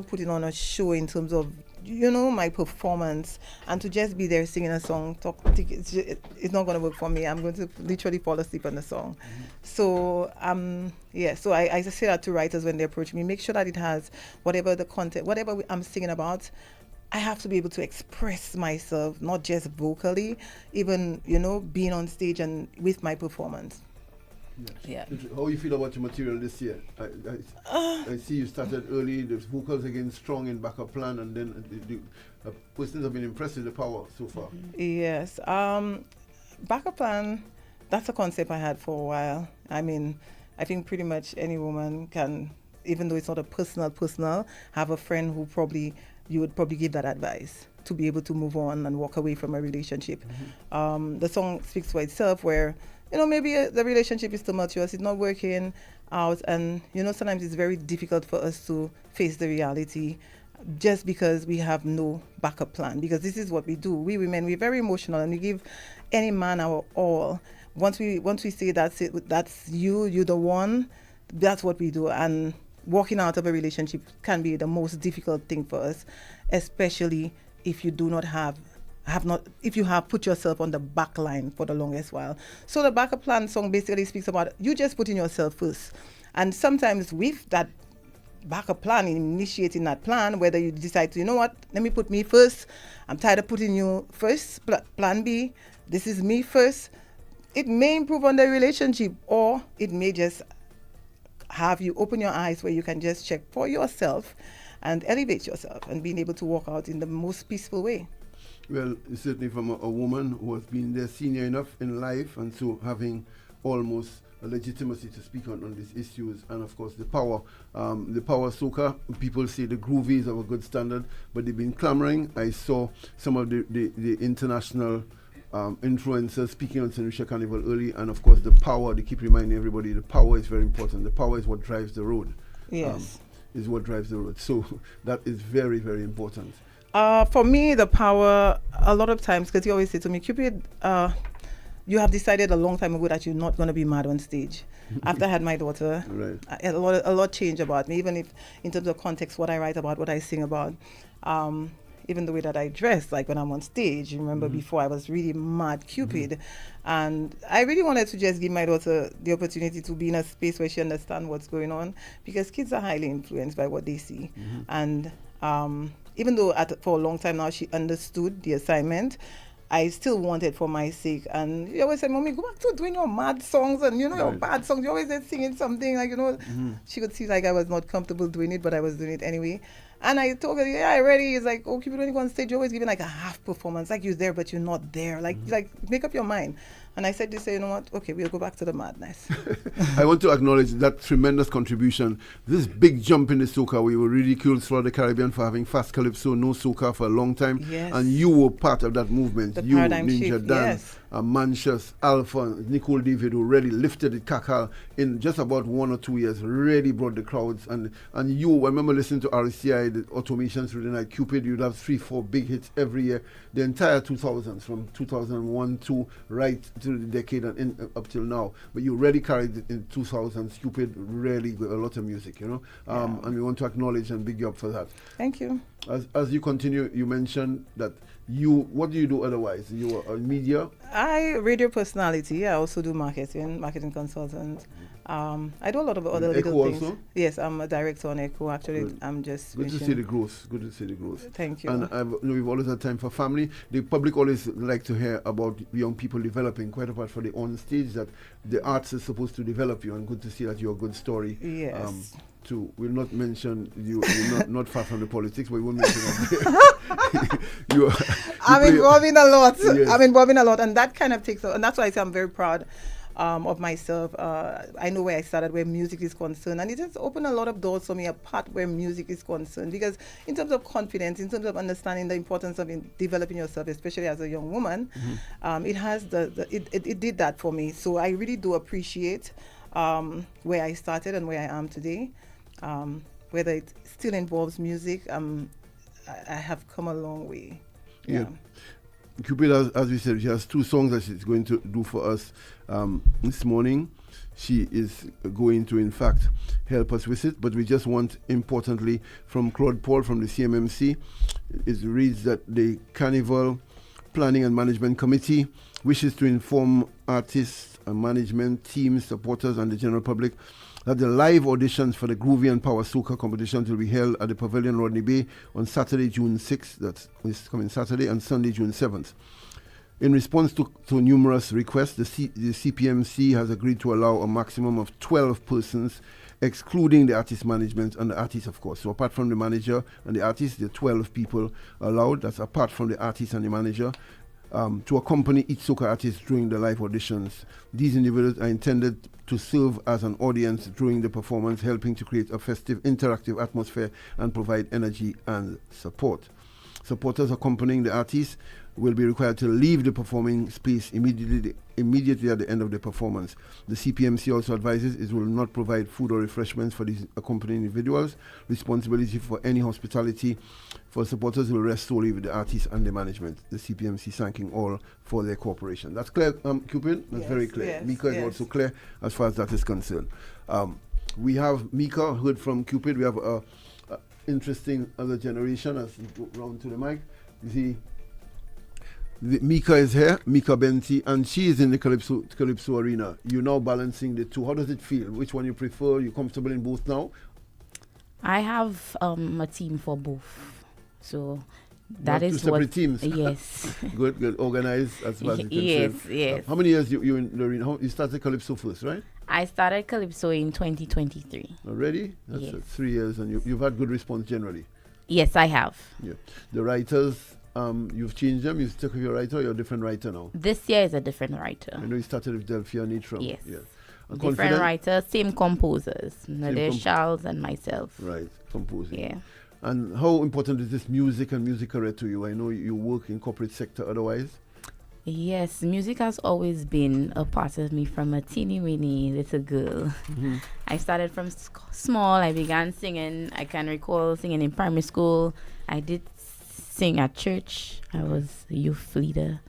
putting on a show in terms of, my performance, and to just be there singing a song, it's not going to work for me. I'm going to literally fall asleep on the song. So, so I say that to writers when they approach me, make sure that it has whatever the content, whatever I'm singing about, I have to be able to express myself, not just vocally, even, being on stage and with my performance. Yes. Yeah. How you feel about your material this year? I see you started early. The vocals again strong in backup plan, and then the persons have been impressed with the power so far. Yes. Backup plan, that's a concept I had for a while. I mean, I think pretty much any woman can, even though it's not a personal, have a friend who probably you would probably give that advice to be able to move on and walk away from a relationship. The song speaks for itself where, maybe the relationship is tumultuous, it's not working out, and, sometimes it's very difficult for us to face the reality just because we have no backup plan, because this is what we do. We women, we're very emotional, and we give any man our all. Once we say that's it, that's you're the one, that's what we do. And walking out of a relationship can be the most difficult thing for us, especially if you do not if you have put yourself on the back line for the longest while. So the backup plan song basically speaks about you just putting yourself first. And sometimes with that backup plan, initiating that plan, whether you decide to, let me put me first, I'm tired of putting you first, plan B, this is me first, it may improve on the relationship, or it may just have you open your eyes where you can just check for yourself and elevate yourself and being able to walk out in the most peaceful way. Well, certainly from a woman who has been there senior enough in life, and so having almost a legitimacy to speak on these issues, and of course the power soca. People say the groovies of a good standard, but they've been clamoring. I saw some of the international influencers speaking on St. Lucia Carnival early, and of course the power, they keep reminding everybody the power is very important. The power is what drives the road. Yes. Is what drives the road. So that is very, very important. For me, the power, a lot of times, because you always say to me, Cupid, you have decided a long time ago that you're not going to be mad on stage. After I had my daughter, right. A lot changed about me, even if in terms of context, what I write about, what I sing about, even the way that I dress, like when I'm on stage. You remember before I was really mad Cupid. And I really wanted to just give my daughter the opportunity to be in a space where she understands what's going on, because kids are highly influenced by what they see. And even though for a long time now she understood the assignment, I still wanted for my sake. And she always said, Mommy, go back to doing your mad songs and, your bad songs. You always said singing something, like, she could see like I was not comfortable doing it, but I was doing it anyway. And I told her, yeah, ready. It's like, okay, when you go on stage, you're always giving like a half performance, like you're there, but you're not there. Like make up your mind. And I said, you know what? Okay, we'll go back to the madness. I want to acknowledge that tremendous contribution. This big jump in the soca. We were ridiculed throughout the Caribbean for having fast calypso, no soca for a long time. Yes. And you were part of that movement. The you, paradigm Ninja shift, Dan, yes. Manchas, Alpha, Nicole David, who really lifted the Kakal in just about 1 or 2 years, really brought the crowds. And you, I remember listening to RCI, the automations through the night, Cupid, you'd have 3-4 big hits every year. The entire 2000s, from 2001 to right to the decade and up till now. But you really carried it in 2000s. Cupid really got a lot of music, And we want to acknowledge and big you up for that. Thank you. As you continue, you mentioned that what do you do otherwise? You are in media? Radio personality. I also do marketing consultant. I do a lot of other little things. Also? Yes, I'm a director on Echo. Actually, Good. I'm just Good to see the growth. Good to see the growth. Thank you. And we've always had time for family. The public always like to hear about young people developing, quite apart from the on stage, that the arts is supposed to develop you, and good to see that you're a good story. Yes. We'll not mention you're not far from the politics, but we won't mention that. I'm involving a lot. Yes. I'm involving a lot, and that kind of takes, and that's why I say I'm very proud of myself. I know where I started, where music is concerned, and it has opened a lot of doors for me, apart where music is concerned, because in terms of confidence, in terms of understanding the importance of developing yourself, especially as a young woman, it has it did that for me. So I really do appreciate where I started and where I am today. Whether it still involves music, I have come a long way. Yeah. Cupid, as we said, she has 2 songs that she's going to do for us this morning. She is going to, in fact, help us with it. But we just want, importantly, from Claude Paul from the CMMC, it reads that the Carnival Planning and Management Committee wishes to inform artists and management, teams, supporters, and the general public that the live auditions for the Groovy and Power Soca competitions will be held at the Pavilion Rodney Bay on Saturday, June 6th, that's this coming Saturday, and Sunday, June 7th. In response to numerous requests, the CPMC has agreed to allow a maximum of 12 persons, excluding the artist management and the artist, of course. So apart from the manager and the artist, there are 12 people allowed. That's apart from the artist and the manager. to accompany each soca artist during the live auditions. These individuals are intended to serve as an audience during the performance, helping to create a festive, interactive atmosphere and provide energy and support. Supporters accompanying the artists will be required to leave the performing space immediately at the end of the performance. The CPMC also advises it will not provide food or refreshments for these accompanying individuals. Responsibility for any hospitality for supporters will rest solely with the artists and the management. The CPMC thanking all for their cooperation. That's clear, Cupid? That's very clear. Yes, Mika is yes. also clear as far as that is concerned. We have Mika, heard from Cupid. We have a interesting other generation as you go round to the mic. You see, Mika is here, Mika Benti, and she is in the Calypso arena. You're now balancing the two. How does it feel? Which one you prefer? You comfortable in both now? I have a team for both, so that You is have two separate what. teams. Yes. Good, organized as far as you can Yes, say. yes. How many years you in the arena? You started Calypso first, right? I started Calypso in 2023. Already? That's Yes. 3 years, and you've had good response generally. Yes, I have. Yeah. The writers, you've changed them. You've stuck with your writer. Or you're a different writer now. This year is a different writer. I know you started with Delphia Nitram. Yes. Yeah. And Different confident? writers, same composers. Nadir Charles and myself. Right, composing. Yeah. And how important is this music and music career to you? I know you work in corporate sector otherwise. Yes, music has always been a part of me from a teeny-weeny little girl. Mm-hmm. I started from small. I began singing. I can recall singing in primary school. I did sing at church. I was a youth leader.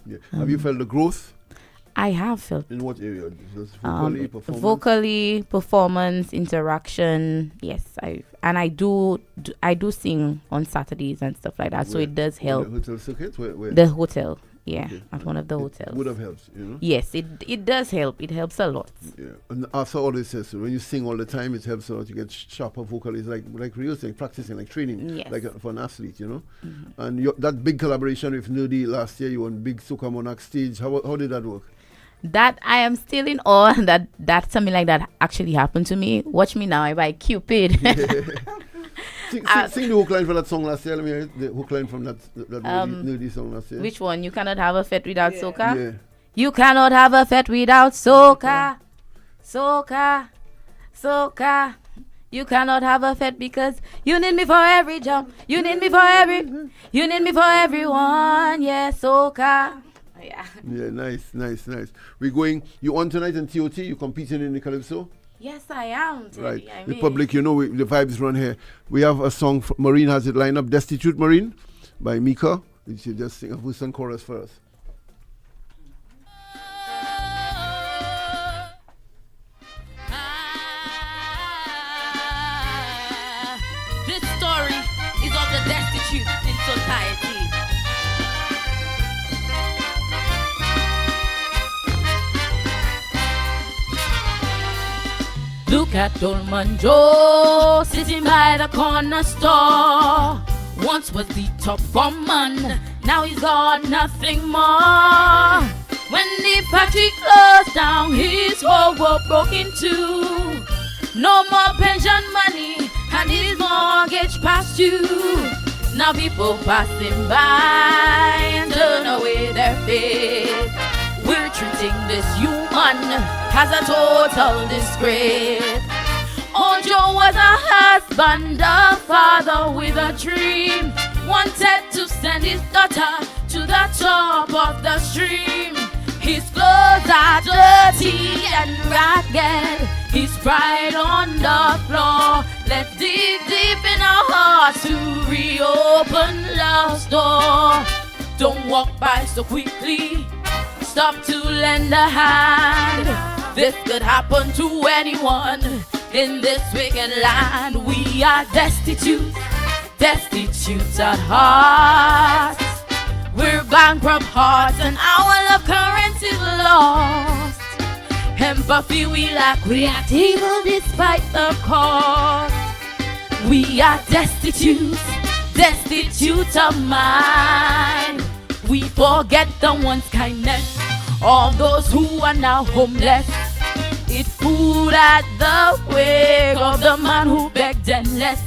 Yeah. Have you felt the growth? I have felt. In what area? Just vocally, performance? Vocally, performance, interaction. Yes, I do sing on Saturdays and stuff like that. So Where? it does On help. the hotel circuit? Where? The hotel. Yeah, Okay. at one of the hotels. Would have helped, you know? Yes, it does help. It helps a lot. Yeah. And after all this, so when you sing all the time, it helps a lot. You get sharper vocally. It's like rehearsing, practicing, like training, Yes. like for an athlete, you know? And that big collaboration with Nerdy last year, you won Big Soca Monarch stage. How did that work? That I am still in awe that something like that actually happened to me. Watch me now, I buy Cupid. Sing the hook line for that song last year. Let me hear the hook line from that nerdy song last year. Which one? You cannot have a fete without soca? Yeah. You cannot have a fete without soca. Soca. Soca. You cannot have a fete because you need me for every jump. You need me for everyone. Yeah, soca. Yeah. Yeah, nice. We're going. You on tonight in TOT? You competing in the Calypso? Yes, I am. Right. I The mean. public, you know, the vibes run here. We have a song. Maureen has it lined up. Destitute Maureen by Mika. You should just sing a verse and chorus for us. This story is of the destitute in society. Look at old man Joe sitting by the corner store. Once was the top woman, now he's got nothing more. When the factory closed down, his whole world broke in two. No more pension money, and his mortgage past due. Now people passing by and turn away their face. We're treating this human as a total disgrace. Old Joe was a husband, a father with a dream. Wanted to send his daughter to the top of the stream. His clothes are dirty and ragged, his pride on the floor. Let's dig deep in our hearts to reopen love's door. Don't walk by so quickly, stop to lend a hand. This could happen to anyone in this wicked land. We are destitute at heart. We're bankrupt hearts and our love current is lost. Empathy we lack, we are evil despite the cost. We are destitute of mind. We forget the one's kindness, all those who are now homeless. Eat food at the wake of the man who begged endless.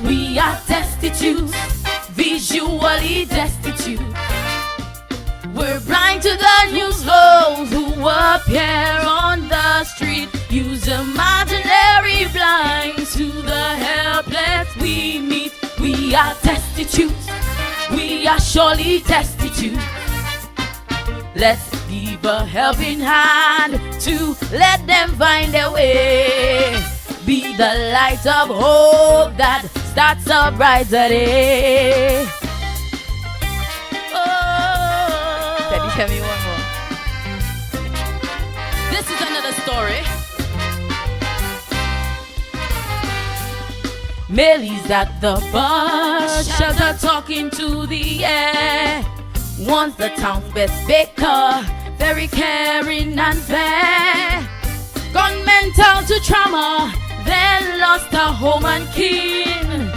We are destitute, visually destitute. blind to the new souls who appear on the street. Use imaginary blinds to the helpless we meet. We are destitute, we are surely destitute. Let's give a helping hand to let them find their way. Be the light of hope that starts a brighter day. Oh, Daddy, tell me one more. this is another story. Millie's at the bus shelter talking to the air. Once the town's best baker, very caring and fair. Gone mental to trauma, then lost her home and kin.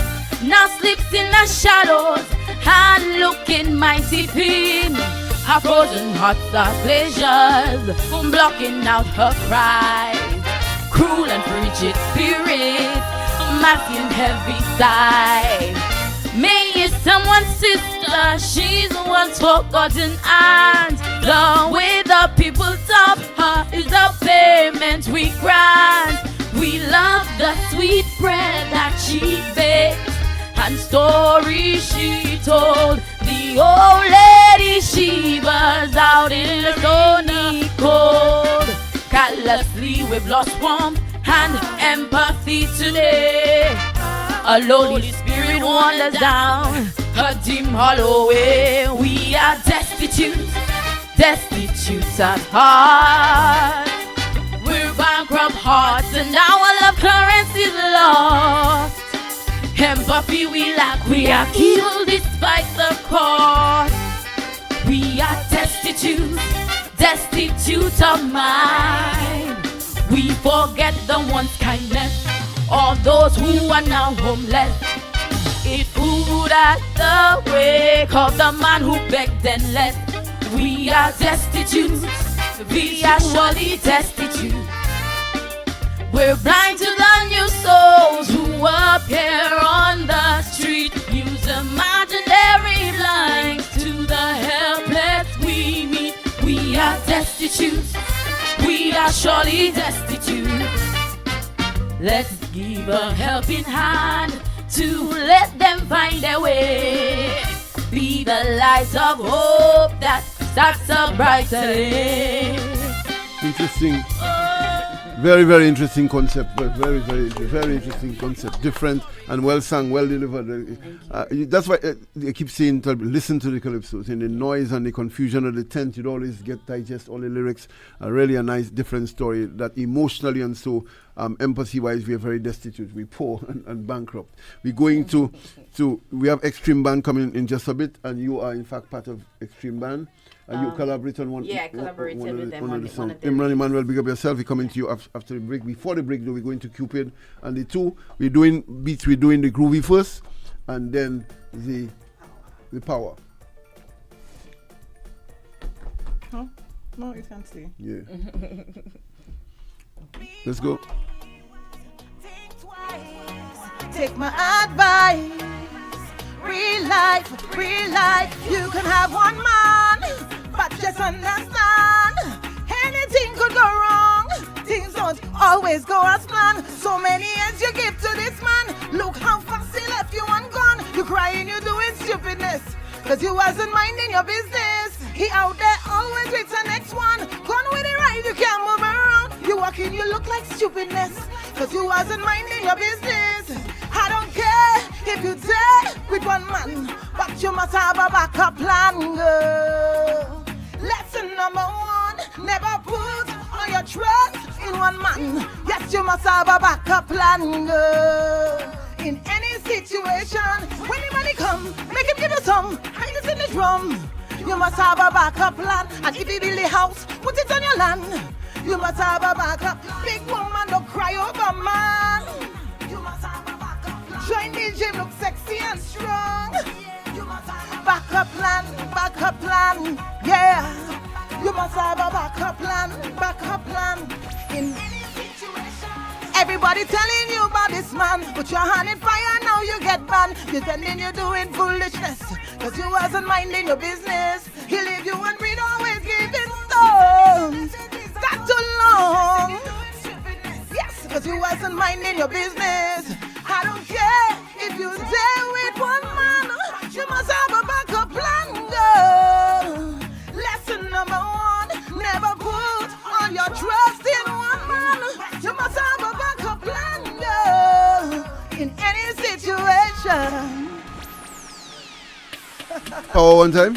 Now sleeps in the shadows and looking mighty thin. Her frozen hearts are pleasures, blocking out her cries. Cruel and frigid spirit, masking heavy sighs. May is someone's sister, she's once forgotten, and the way the people top her is the payment we grant. We love the sweet bread that she baked and stories she told. The old lady she was out in the stony cold. Callously we've lost warmth and empathy today. A lonely spirit wanders down a dim hollow way. We are destitute, destitute at heart. We're bankrupt hearts and our love currency's lost. Empathy we lack, we are killed despite the cost. We are destitute, destitute of mind. We forget the one's kindness, all those who are now homeless. Eat food at the wake of the man who begged and left. We are destitute, we are surely destitute. We're blind to the new souls who appear on the street. Use imaginary blinds to the helpless we meet. We are destitute, we are surely destitute. Let's give a helping hand to let them find their way. Be the light of hope that starts a brighter day. Interesting. Very, very interesting concept. Very, very interesting concept. Different and well sung, well delivered. That's why I keep saying, listen to the calypsos. In the noise and the confusion of the tent, you'd always digest all the lyrics. Really a nice, different story that emotionally and so empathy-wise, we are very destitute. We're poor and bankrupt. We're going to we have Extreme Band coming in just a bit, and you are in fact part of Extreme Band. And you collaborate on one. Yeah, I collaborated with them on the Imran Emmanuel, big up yourself. We're coming to you after the break. Before the break, though, we're going to Cupid. And the two, we're doing beats, we're doing the groovy first, and then the power. Huh? No, you can't see. Yeah. Let's go. Take my advice. Real life, you can have one man, but just understand, anything could go wrong. Things don't always go as planned. So many years you give to this man, look how fast he left you and gone. You crying, you doing stupidness, cause you wasn't minding your business. He out there always with the next one. Gone with it right, you can't move around. You walking, you look like stupidness, cause you wasn't minding your business. I don't care if you dare with one man, but you must have a backup plan, girl. Lesson number one, never put all your trust in one man. Yes, you must have a backup plan, girl. In any situation, when the money come, make him give you some. Hide it in the drum. You must have a backup plan. And if you build a house, put it on your land. You must have a backup. Big woman, don't cry over man. You must have a backup plan. Join the gym, look sexy and strong. You must have a backup plan, yeah. You must have a backup plan. In any situation, everybody telling you about this man. Put your hand in fire, now you get banned. Pretending you're doing foolishness, cause you wasn't minding your business. He leave you and read always. months. That's too long. Yes, because you wasn't minding your business. I don't care if you deal with one man. You must have a backup plan, girl. Lesson number one, never put all your trust in one man. You must have a backup plan, girl, in any situation. Power one time.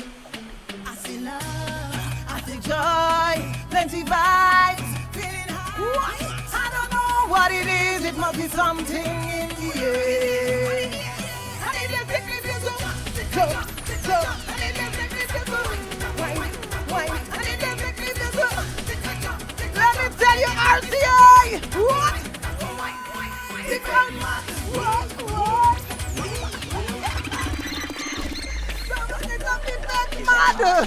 I see love, I see joy, plenty vibes, feeling high. I don't know what it is, it must be something in the air. And it just makes me feel so, and it just makes me feel so, wine, and it just makes me feel so. Let me tell you, RCA, what? Mother.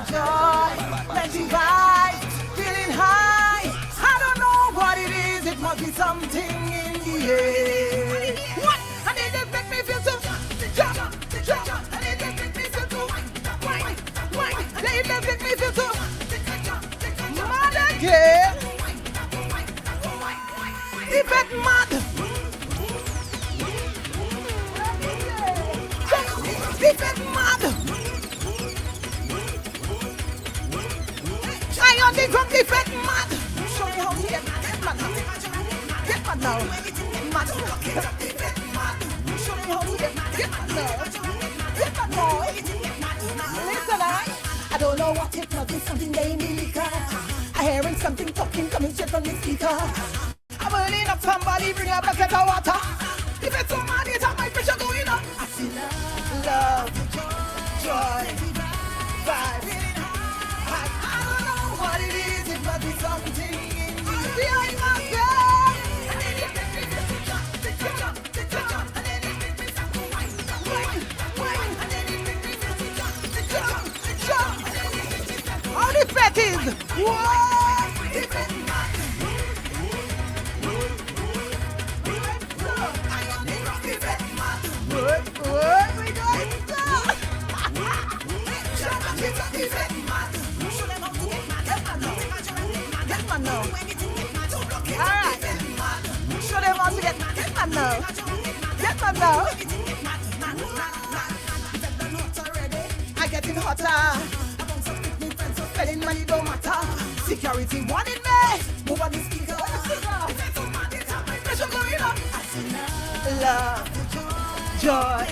Joy, plenty vibes, feeling high. I don't know what it is, it must be something in the air. What? And it just make me feel so jump, and it just make me feel so wine, and it just make me feel so mad again. If it mad. If it mad, I on the drum, if it mad. Show me how to get mad now. Get mad now. Mad. Show me how to get mad now. Get mad now. Listen, I don't know what it must be, something they need. I hearing something talking coming straight from the speaker. I'm burning up somebody, bring a bucket of water. If it's so mad, it's my pressure going up. I see love, joy, vibe. I don't know what it is, it must be something in the behind my girl. How the fat is? What? Alright. Show them how to get man now. Get man now. I getting hotter. Spending money don't matter. Security wanted me. Move on the speaker. Pressure going up. Love, joy.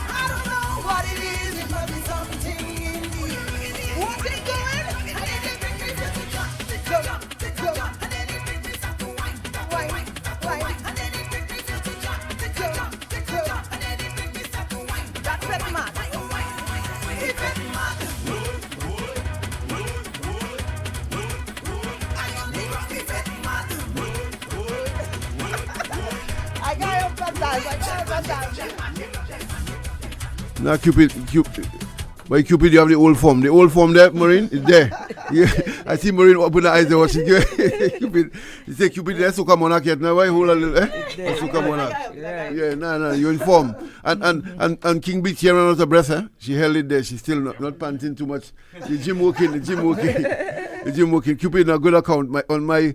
I don't know what it is. It must be something in the what's it going? Now Cupid, by Cupid you have the old form. The old form there, Marine, is there. Yeah, I see Marine open her eyes and watching Cupid. You say Cupid, there's Soca Monarch yet. Now why hold a little, Soca Monarch. Yeah, no, you're in form. And King Beach here ran out of breath, She held it there. She's still not panting too much. The gym working. Cupid a good account. On my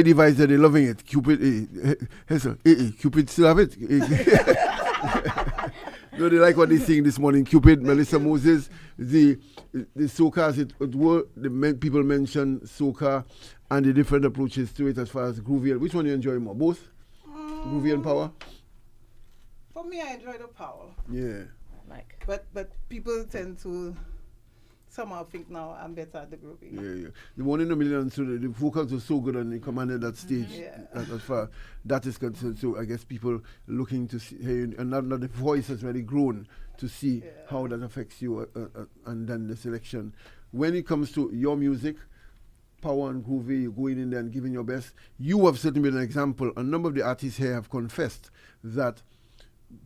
device they're loving it. Cupid, Cupid still have it. No, they like what they're saying this morning. Cupid, Melissa Moses, the soca, people mention soca and the different approaches to it as far as groovy. Which one you enjoy more? Both? Groovy and power? For me, I enjoy the power. Yeah. But people tend to somehow think now I'm better at the groovy. Yeah. The one in a million, so the vocals were so good and they commanded that stage as far that is concerned. So I guess people looking to see, and now the voice has really grown to see how that affects you and then the selection. When it comes to your music, power and groovy, you're going in there and giving your best. You have certainly been an example. A number of the artists here have confessed that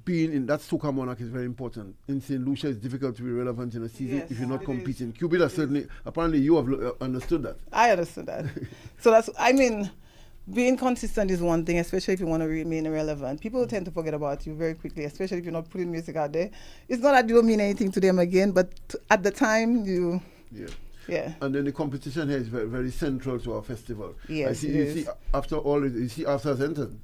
being in that soca monarch is very important. In St. Lucia, it's difficult to be relevant in a season if you're not competing. Cupid has certainly, apparently you have understood that. I understood that. So that's, I mean, being consistent is one thing, especially if you want to remain relevant. People tend to forget about you very quickly, especially if you're not putting music out there. It's not that you don't mean anything to them again, but at the time you... Yeah. And then the competition here is very, very central to our festival. Yes, you see, after all, you see, after has entered.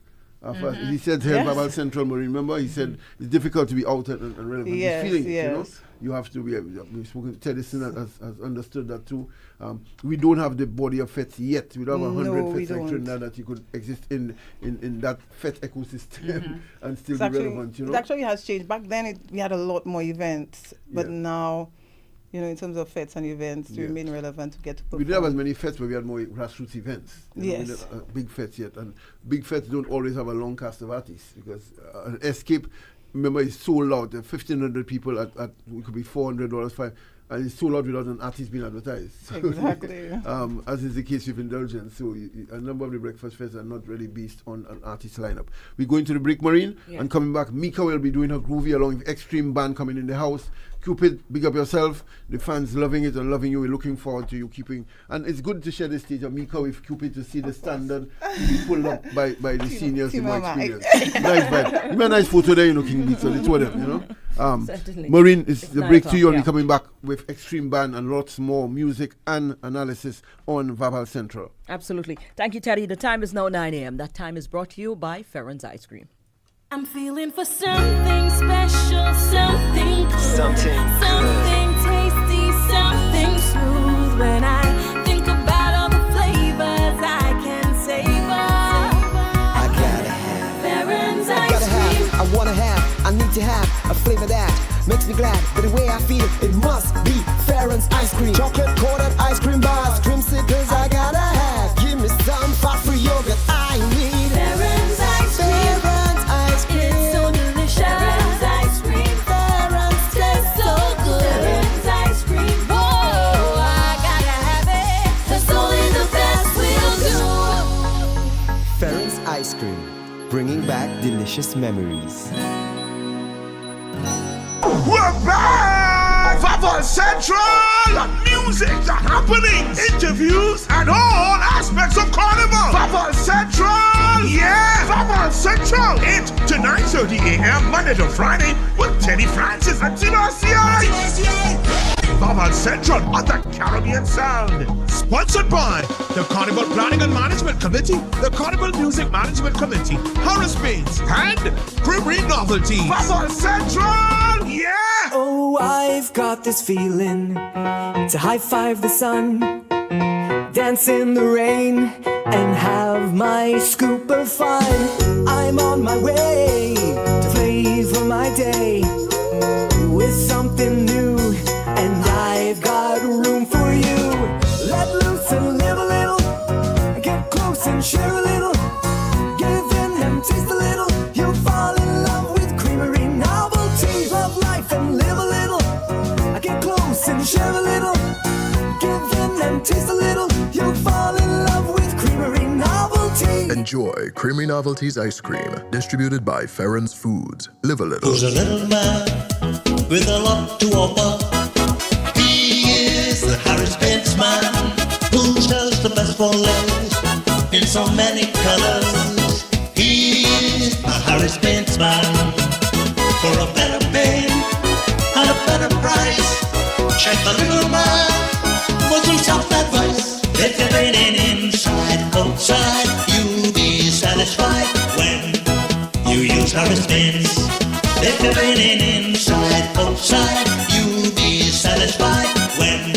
He said here, Vaval Central, remember, he said it's difficult to be out and relevant. Yes, He's feeling it, yes. you know. You have to be, we've spoken to Teddyson has understood that too. We don't have the body of fets yet. We don't have 100 fets like Trinidad that you could exist in that fet ecosystem and still be relevant, you know. It actually has changed. Back then, we had a lot more events, but now, you know, in terms of fets and events, to remain relevant, to get to perform. We didn't have as many fets, but we had more grassroots events. You know, we Yes. didn't, big fets yet. And big fets don't always have a long cast of artists because an Escape, remember, it's sold out. 1,500 people at it could be $400, $500. And it's sold out without an artist being advertised. Exactly. As is the case with Indulgence. So a number of the breakfast fests are not really based on an artist lineup. We're going to the break, Marine, and coming back, Mika will be doing her groovy along with Extreme Band coming in the house. Cupid, big up yourself. The fans loving it and loving you. We're looking forward to you keeping. And it's good to share the stage of Mika with Cupid to see the standard pulled up by the seniors in more experience. Nice, vibe. Give me a nice photo there, you know, King Beats, so the two of them, you know. Maureen, it's the break to you, and we're coming back with Extreme Band and lots more music and analysis on Vaval Central. Absolutely. Thank you, Teddy. The time is now 9 a.m. That time is brought to you by Farron's Ice Cream. I'm feeling for something special, something good, something tasty, something smooth. When I think about all the flavors I can savor, I gotta have Farron's I Ice gotta Cream. have, I wanna have, I need to have a flavor that makes me glad. But the way I feel, it must be Farron's Ice Cream. Chocolate coated ice cream bars, creamsicles I gotta have. Give me some fat-free yogurt, I need Farron's Ice Cream. Farron's Ice Cream. It's so delicious. Farron's Ice Cream. Farron's tastes so good. Farron's Ice Cream. Whoa, I gotta have it. 'Cause only the best will do. Farron's Ice Cream, bringing back delicious memories. We're back! Vaval Central! Music happening, interviews, and all aspects of Carnival. Vaval Central! Yeah! Vaval Central! 8 to 9:30 a.m. Monday to Friday with Teddy Francis and Tinacia. Vaval Central on the Caribbean Sound. Sponsored by the Carnival Planning and Management Committee, the Carnival Music Management Committee, Harris Bates, and Creamery Novelties. Vaval Central! Yeah! Oh, I've got this feeling to high five the sun, dance in the rain, and have my scoop of fun. I'm on my way to flavor my day with something new, and I've got room for you. Let loose and live a little, get close and share a little, give in and taste a little. You'll fall in love with Creamery Novelties. Love life and live a little, get close and share a little, give in and taste a little. You'll fall in love with Creamery Novelties. Enjoy Creamy Novelties Ice Cream, distributed by Farron's Foods. Live a little. Who's a little man with a lot to offer? He is the Harris Benz man who sells the best for less in so many colors. He is the Harris Benz man for a better pain and a better price. Check the little man for some soft advice. If you're raining inside, outside, you'll be satisfied when you use Harris Benz. If you're raining inside, outside, you'll be satisfied when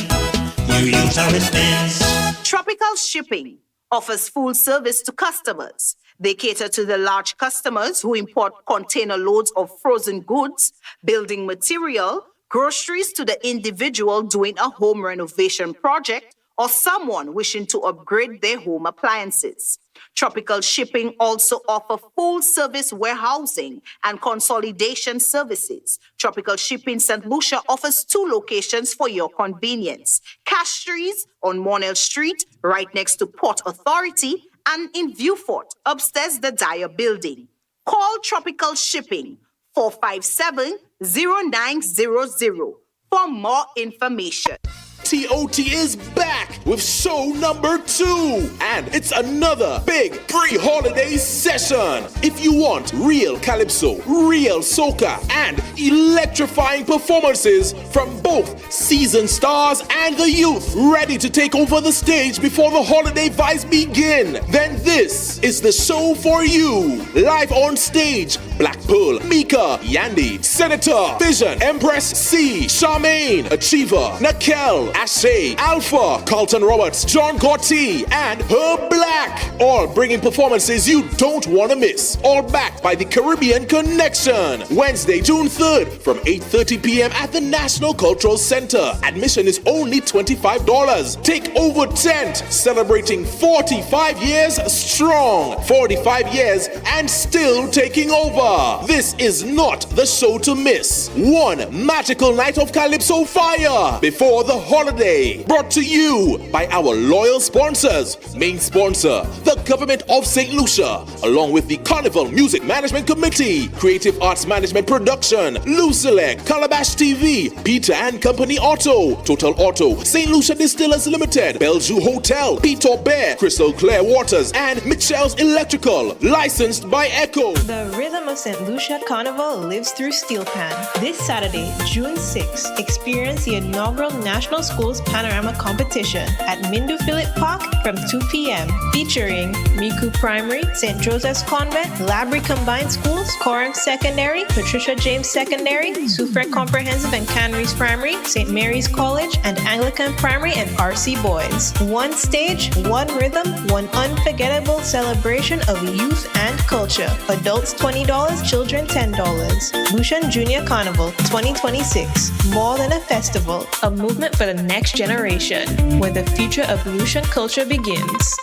you use Harris Benz. Tropical Shipping offers full service to customers. They cater to the large customers who import container loads of frozen goods, building material, groceries to the individual doing a home renovation project or someone wishing to upgrade their home appliances. Tropical Shipping also offer full-service warehousing and consolidation services. Tropical Shipping St. Lucia offers 2 locations for your convenience. Castries on Monell Street, right next to Port Authority, and in Viewfort, upstairs the Dyer Building. Call Tropical Shipping 457-0900 for more information. TOT is back with show number 2. And it's another big pre-holiday session. If you want real calypso, real soca, and electrifying performances from both seasoned stars and the youth ready to take over the stage before the holiday vibes begin, then this is the show for you. Live on stage, Black Pearl, Mika, Yandy, Senator, Vision, Empress C, Charmaine, Achiever, Nakel, Ashay, Alpha, Carlton Roberts, John Gotti, and Her Black. All bringing performances you don't want to miss. All backed by the Caribbean Connection. Wednesday, June 3rd from 8:30 p.m. at the National Cultural Center. Admission is only $25. Take over tent, celebrating 45 years strong. 45 years and still taking over. This is not the show to miss. One magical night of Calypso fire before the holiday. Brought to you by our loyal sponsors. Main sponsor, the Government of St. Lucia, along with the Carnival Music Management Committee, Creative Arts Management Production, Lucelec, Calabash TV, Peter and Company Auto, Total Auto, St. Lucia Distillers Limited, Bellevue Hotel, Peter Bear, Crystal Clear Waters, and Mitchell's Electrical, licensed by Echo. The Rhythm of St. Lucia Carnival lives through Steel Pan. This Saturday, June 6th, experience the inaugural National Schools Panorama Competition at Mindu Phillip Park from 2 p.m. featuring Miku Primary, St. Joseph's Convent, Labrie Combined Schools, Coram Secondary, Patricia James Secondary, Suffolk Comprehensive and Canries Primary, St. Mary's College, and Anglican Primary and RC Boys. One stage, one rhythm, one unforgettable celebration of youth and culture. Adults $20, children $10. Lucian Junior Carnival 2026. More than a festival, a movement for the next generation, where the future of Lucian culture begins.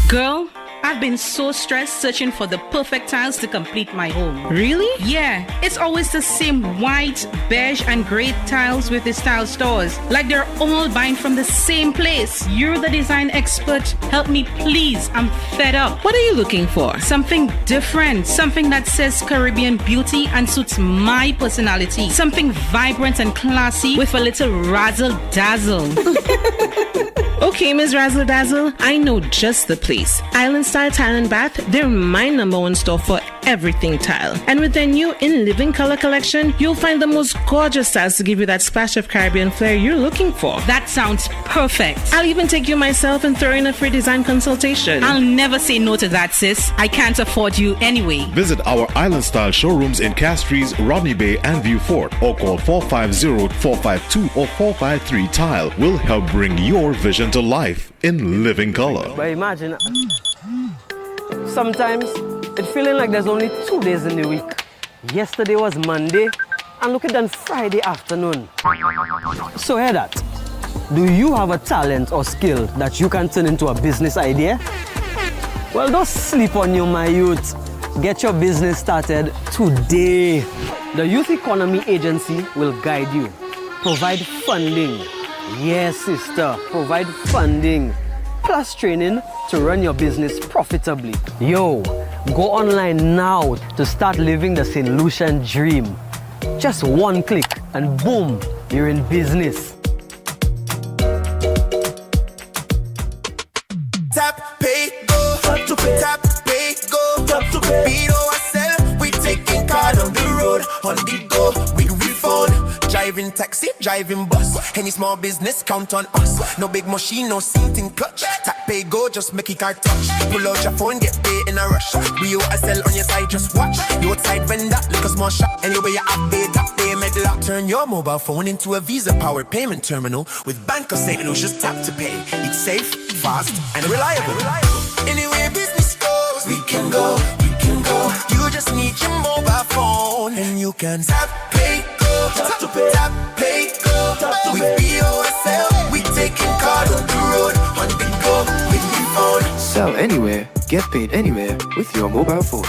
Girl, I've been so stressed searching for the perfect tiles to complete my home. Really? Yeah, it's always the same white, beige, and gray tiles with the tile stores. Like they're all buying from the same place. You're the design expert. Help me, please. I'm fed up. What are you looking for? Something different. Something that says Caribbean beauty and suits my personality. Something vibrant and classy with a little razzle dazzle. Okay, Ms. Razzle Dazzle, I know just the place. Island Style Tile and Bath, they're my #1 store for everything tile. And with their new In Living Color collection, you'll find the most gorgeous styles to give you that splash of Caribbean flair you're looking for. That sounds perfect. I'll even take you myself and throw in a free design consultation. I'll never say no to that, sis. I can't afford you anyway. Visit our Island Style showrooms in Castries, Rodney Bay, and View Fort, or call 450-452 or 453 Tile. We'll help bring your vision to life in living color. But imagine, sometimes it's feeling like there's only 2 days in the week. Yesterday was Monday, and look at that Friday afternoon. So hear that. Do you have a talent or skill that you can turn into a business idea? Well, don't sleep on you, my youth. Get your business started today. The Youth Economy Agency will guide you. Provide funding. Yes, sister, provide funding. Plus training to run your business profitably. Yo, go online now to start living the St. Lucian dream. Just one click and boom, you're in business. Tap, pay, go. Tap to pay. Tap, pay, go. Tap to pay. We don't sell. We taking card on the road. On the go, we refund. Driving taxi, driving bus. Any small business, count on us. No big machine, no seating clutch. Tap, pay, go, just make it car touch. Pull out your phone, get paid in a rush. We sell on your side, just watch. You outside vendor, like a small shop. Anyway, you have paid, tap, pay, medlock. Turn your mobile phone into a Visa-powered payment terminal with Bank of St. Lucia's Tap to Pay. It's safe, fast, and reliable. Anyway, business goes, we can go, we can go. You just need your mobile phone, and you can tap, pay, go. Tap to pay, tap, pay, go. We BOSL, we taking card on the road, on the go, with the phone. Sell anywhere, Get paid anywhere with your mobile phone.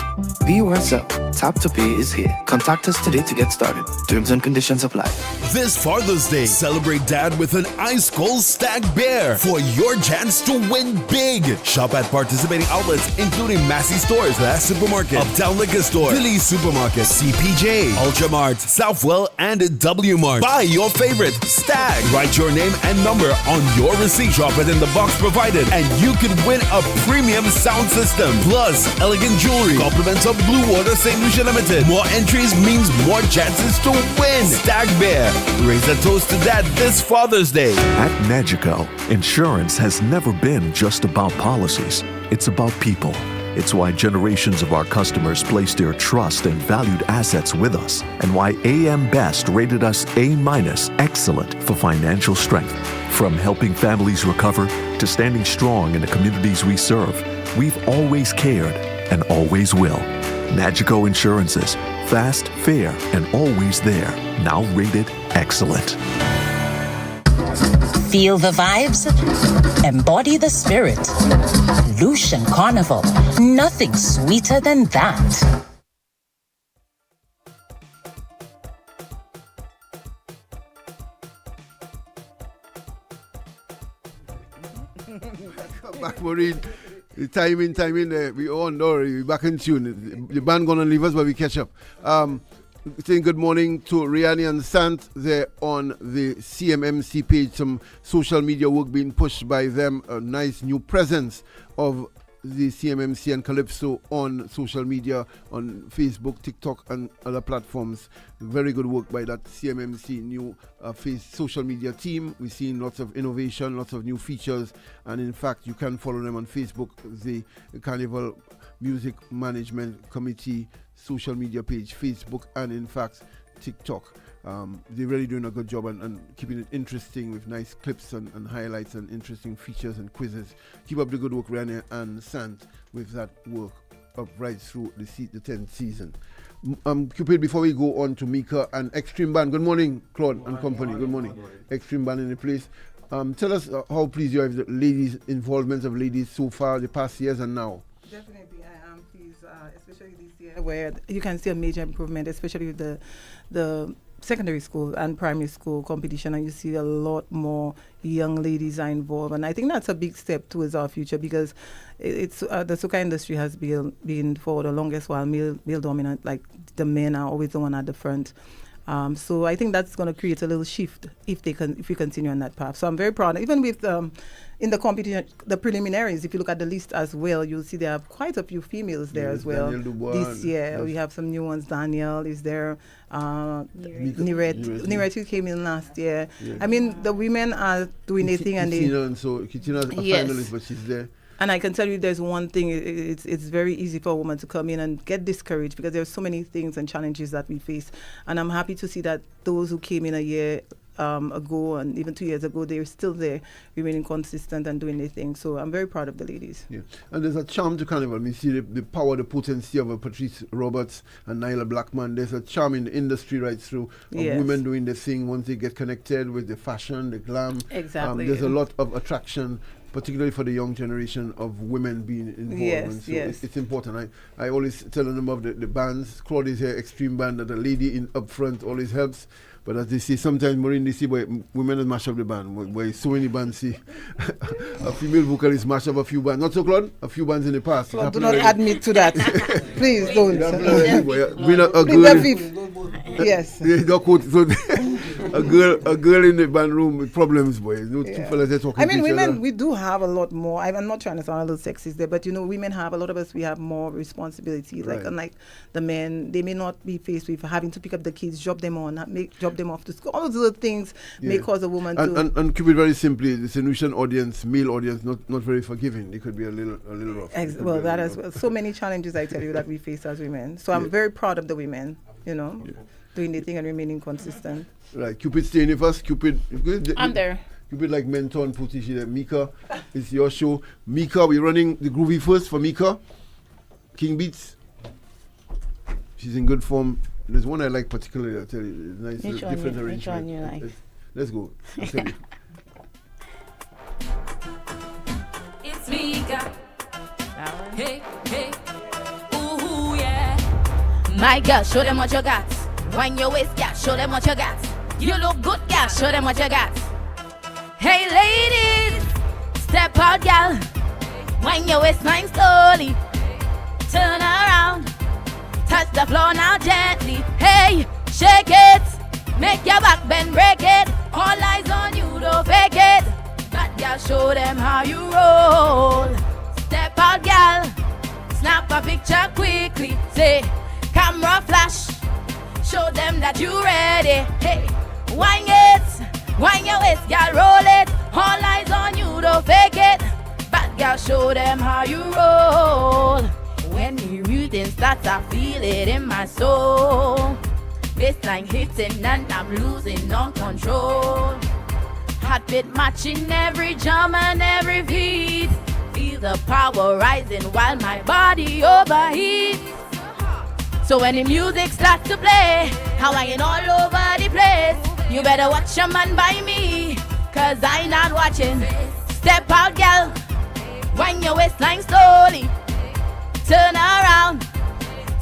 Be yourself. Tap to Pay is here. Contact us today to get started. Terms and conditions apply. This Father's Day, celebrate Dad with an ice cold Stag Bear for your chance to win big. Shop at participating outlets including Massey Stores, The Supermarket, Uptown Liquor Store, Philly Supermarket, CPJ, Ultramart, Southwell, and W Mart. Buy your favorite Stag. Write your name and number on your receipt. Drop it in the box provided, and you could win a premium sound system plus elegant jewelry. Compliments of Blue Water St. Lucia Limited. More entries means more chances to win. Stag Bear. Raise a toast to Dad this Father's Day. At Magico, insurance has never been just about policies. It's about people. It's why generations of our customers place their trust and valued assets with us, and why AM Best rated us A- excellent for financial strength. From helping families recover to standing strong in the communities we serve, we've always cared and always will. Magico Insurances, fast, fair, and always there. Now rated excellent. Feel the vibes? Embody the spirit. Lucian Carnival. Nothing sweeter than that. Come back, Maureen. The timing there. We on, don't worry. We're back in tune. The band gonna leave us, but we catch up. Saying good morning to Riani and Sant. They're on the CMMC page. Some social media work being pushed by them. A nice new presence of the CMMC and Calypso on social media, on Facebook, TikTok, and other platforms. Very good work by that CMMC new social media team. We've seen lots of innovation, lots of new features, and in fact, you can follow them on Facebook, the Carnival Music Management Committee social media page, Facebook, and in fact, TikTok. They're really doing a good job and keeping it interesting with nice clips and highlights and interesting features and quizzes. Keep up the good work, Rania and Sant, with that work up right through the 10th season. Cupid, before we go on to Mika and Extreme Band, good morning, Claude and company. Good morning. Extreme Band in the place. Tell us how pleased you are with the ladies' involvement of ladies so far, the past years and now. Definitely, I am pleased, especially this year, where you can see a major improvement, especially with the secondary school and primary school competition, and you see a lot more young ladies are involved, and I think that's a big step towards our future, because it's the soca industry has been for the longest while male dominant, like the men are always the one at the front. So I think that's going to create a little shift if we continue on that path. So I'm very proud. Even with in the competition, the preliminaries, if you look at the list as well, you'll see there are quite a few females there as well. This year we have some new ones. Danielle is there. Niret, who came in last year. Yeah. I mean, the women are doing their thing, and Kitina's a finalist, but she's there. And I can tell you there's one thing, it's very easy for a woman to come in and get discouraged, because there's so many things and challenges that we face. And I'm happy to see that those who came in a year ago and even 2 years ago, they're still there, remaining consistent and doing their thing. So I'm very proud of the ladies. Yeah. And there's a charm to Carnival. We see the power, the potency of Patrice Roberts and Nyla Blackman. There's a charm in the industry right through of women doing their thing once they get connected with the fashion, the glam. Exactly. There's a lot of attraction, particularly for the young generation of women being involved. It's important. I always tell them of the bands. Claude is here, Extreme Band, that the lady up front always helps. But as they say, sometimes Maureen, they see women mash up the band. Where so many bands see a female vocalist mash up a few bands. Not so, Claude? A few bands in the past. Claude, do not admit to that. Please don't. We're not a girl. Yes. A girl in the band room with problems, boy. No two fellas there talking. I mean, women, we do have a lot more. I'm not trying to sound a little sexist there, but women have, a lot of us, we have more responsibility. Like, unlike the men, they may not be faced with having to pick up the kids, drop them them off to school. All those little things may cause a woman to. And keep it very simply, the St. Lucian audience, male audience, not very forgiving. They could be a little rough. Well, that as well. So many challenges, I tell you, that we face as women. So I'm very proud of the women, doing the thing and remaining consistent. Right, Cupid staying with us. Cupid, I'm there. Cupid like mentor and protege. Mika, it's your show. Mika, we're running the groovy first for Mika. King Beats. She's in good form. There's one I like particularly, I'll tell you. Nice, different arrangement. Which one you like? Let's go. I'll tell you. It's Mika. Hey. My girl, show them what you got. Wind your waist, girl, show them what you got. You look good, girl, show them what you got. Hey ladies, step out, girl. Wind your waistline slowly. Turn around, touch the floor now gently. Hey, shake it, make your back bend, break it. All eyes on you, don't fake it. But girl, show them how you roll. Step out, girl, snap a picture quickly. Say, camera flash, show them that you ready. Hey, wind it, wind your waist, girl, roll it. All eyes on you, don't fake it. But girl, show them how you roll. When the music starts, I feel it in my soul. Bassline hitting and I'm losing on control. Heartbeat matching every drum and every beat. Feel the power rising while my body overheats. So when the music starts to play, Hawaiian all over the place. You better watch your man by me, cause I not watching. Step out, girl, wind your waistline slowly. Turn around,